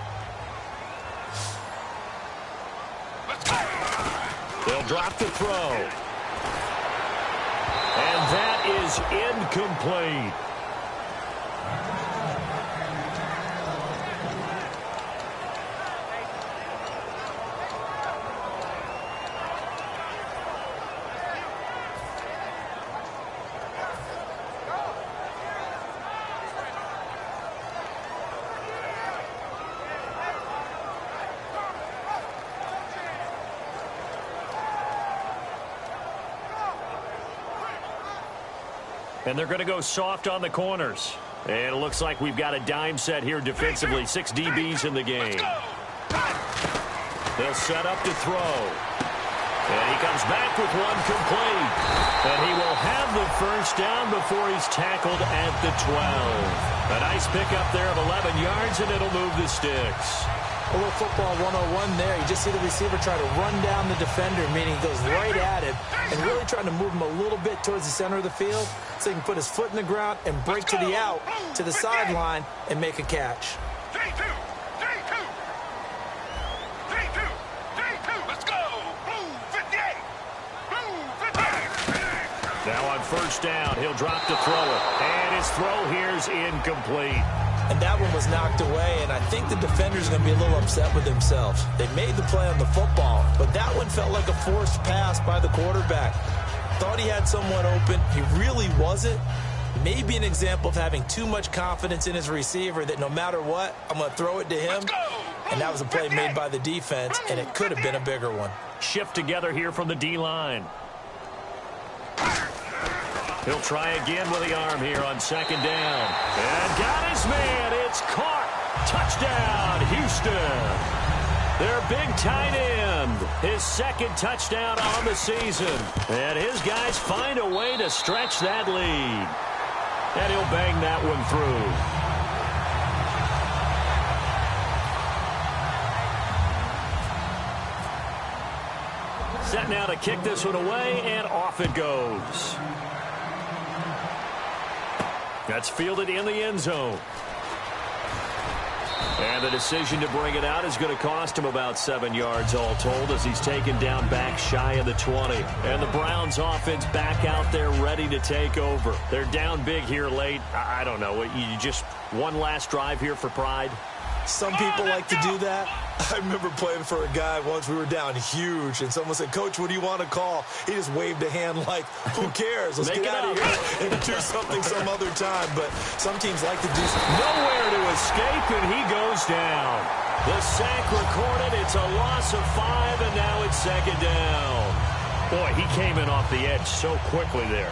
They'll drop the throw. And that is incomplete. And they're going to go soft on the corners. And it looks like we've got a dime set here defensively. 6 DBs in the game. They'll set up to throw. And he comes back with one complete. And he will have the first down before he's tackled at the 12. A nice pickup there of 11 yards, and it'll move the sticks. A little football 101 there. You just see the receiver try to run down the defender, meaning he goes right at him and really trying to move him a little bit towards the center of the field so he can put his foot in the ground and break to the out, to the sideline, and make a catch. 3-2. Let's go. Blue 58. Now on first down, he'll drop to throw it. And his throw here's incomplete. And that one was knocked away, and I think the defender's going to be a little upset with himself. They made the play on the football, but that one felt like a forced pass by the quarterback. Thought he had someone open. He really wasn't. Maybe an example of having too much confidence in his receiver that no matter what, I'm going to throw it to him. And that was a play made by the defense, and it could have been a bigger one. Shift together here from the D-line. He'll try again with the arm here on second down. And got his man. It's caught. Touchdown, Houston. Their big tight end. His second touchdown on the season. And his guys find a way to stretch that lead. And he'll bang that one through. Set now to kick this one away, and off it goes. That's fielded in the end zone. And the decision to bring it out is going to cost him about 7 yards all told as he's taken down back shy of the 20. And the Browns offense back out there ready to take over. They're down big here late. I don't know. You just one last drive here for pride? Some people like to do that. I remember playing for a guy once. We were down huge, and someone said, "Coach, what do you want to call?" He just waved a hand like, who cares? Let's get out of here and do something some other time. But some teams like to do something. Nowhere to escape, and he goes down. The sack recorded. It's a loss of 5, and now it's second down. Boy, he came in off the edge so quickly there.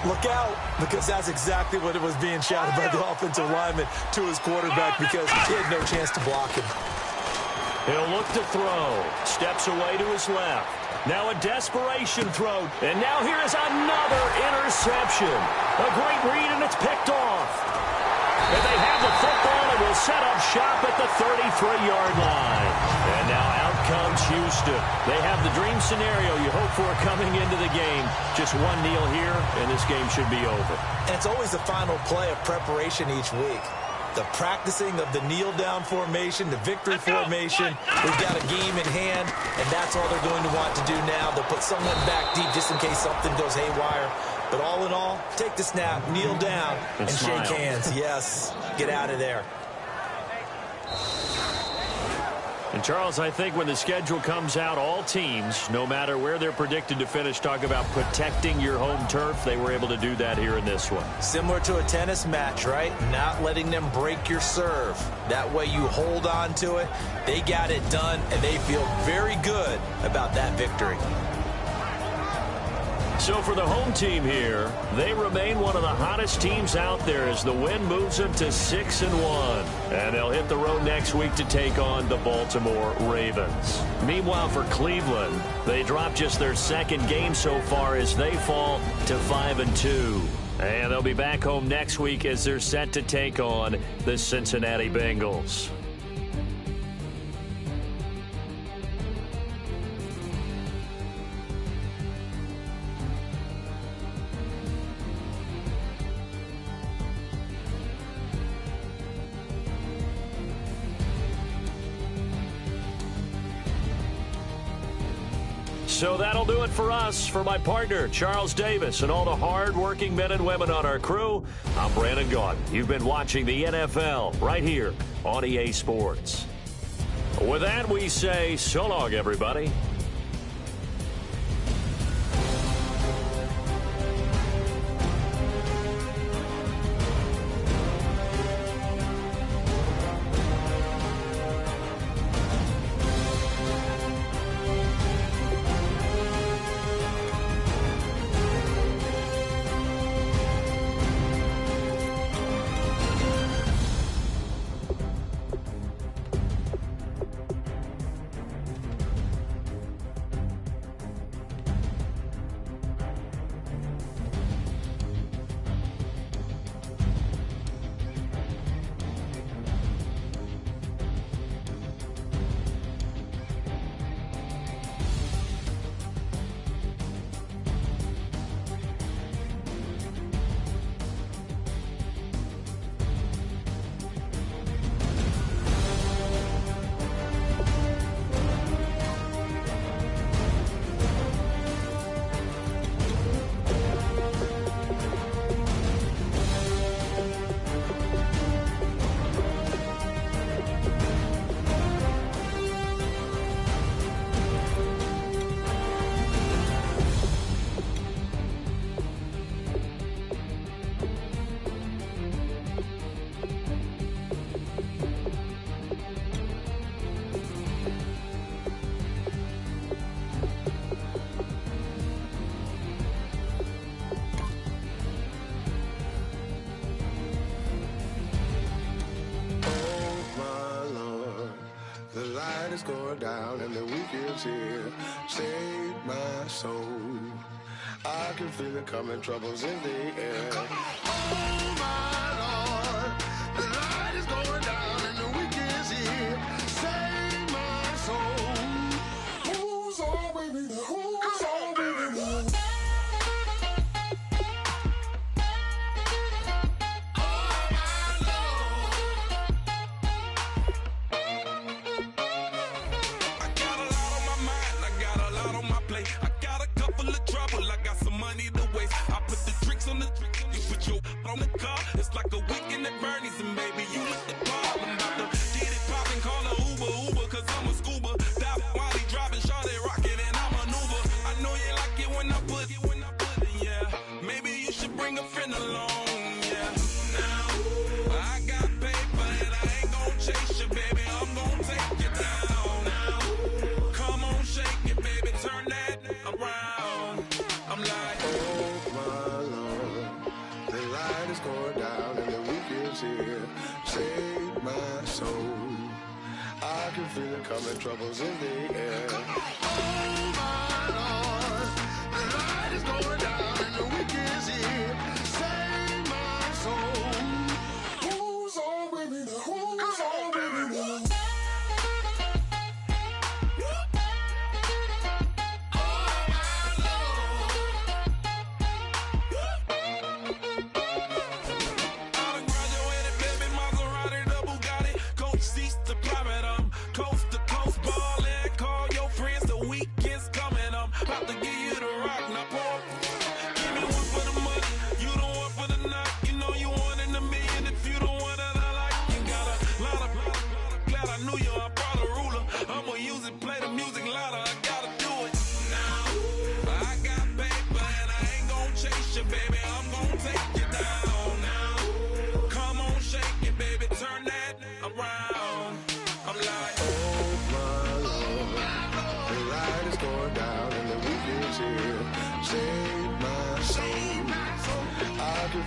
Look out, because that's exactly what it was being shouted by the offensive lineman to his quarterback because he had no chance to block him. He'll look to throw. Steps away to his left. Now a desperation throw. And now here is another interception. A great read, and it's picked off. And they have the football and will set up shop at the 33-yard line. And now out comes Houston. They have the dream scenario you hope for coming into the game. Just one kneel here, and this game should be over. And it's always the final play of preparation each week. The practicing of the kneel-down formation, the victory formation. We've got a game in hand, and that's all they're going to want to do now. They'll put someone back deep just in case something goes haywire. But all in all, take the snap, kneel down, and shake hands. Yes, get out of there. And, Charles, I think when the schedule comes out, all teams, no matter where they're predicted to finish, talk about protecting your home turf. They were able to do that here in this one. Similar to a tennis match, right? Not letting them break your serve. That way you hold on to it. They got it done, and they feel very good about that victory. So for the home team here, they remain one of the hottest teams out there as the win moves them to 6-1. And they'll hit the road next week to take on the Baltimore Ravens. Meanwhile, for Cleveland, they dropped just their second game so far as they fall to 5-2. And they'll be back home next week as they're set to take on the Cincinnati Bengals. So that'll do it for us. For my partner, Charles Davis, and all the hard-working men and women on our crew, I'm Brandon Gaudin. You've been watching the NFL right here on EA Sports. With that, we say so long, everybody. Going down and the weekend's here. Save my soul. I can feel it coming, troubles in the air. Oh my Lord, the light is going down and the weekend's here. Save my soul. Who's always the coming, troubles in the air. Oh my Lord, the light is going down and the week is here. Save my soul. Who's on with me now? Who's on with me now?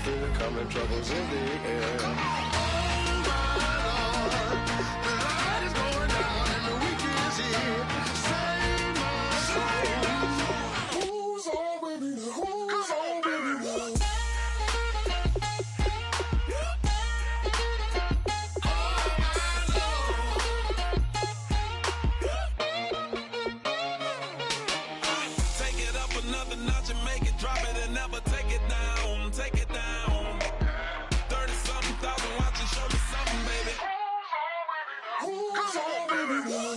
Feel it coming, troubles in the air. Oh my Lord, the light is going down and the week is here. Save my soul. Who's on with me now? Who's on with me now? Take it up another notch and make it drop it and never take it down. Take it down. 30-something thousand watching, show me something, baby. Who's on with me now?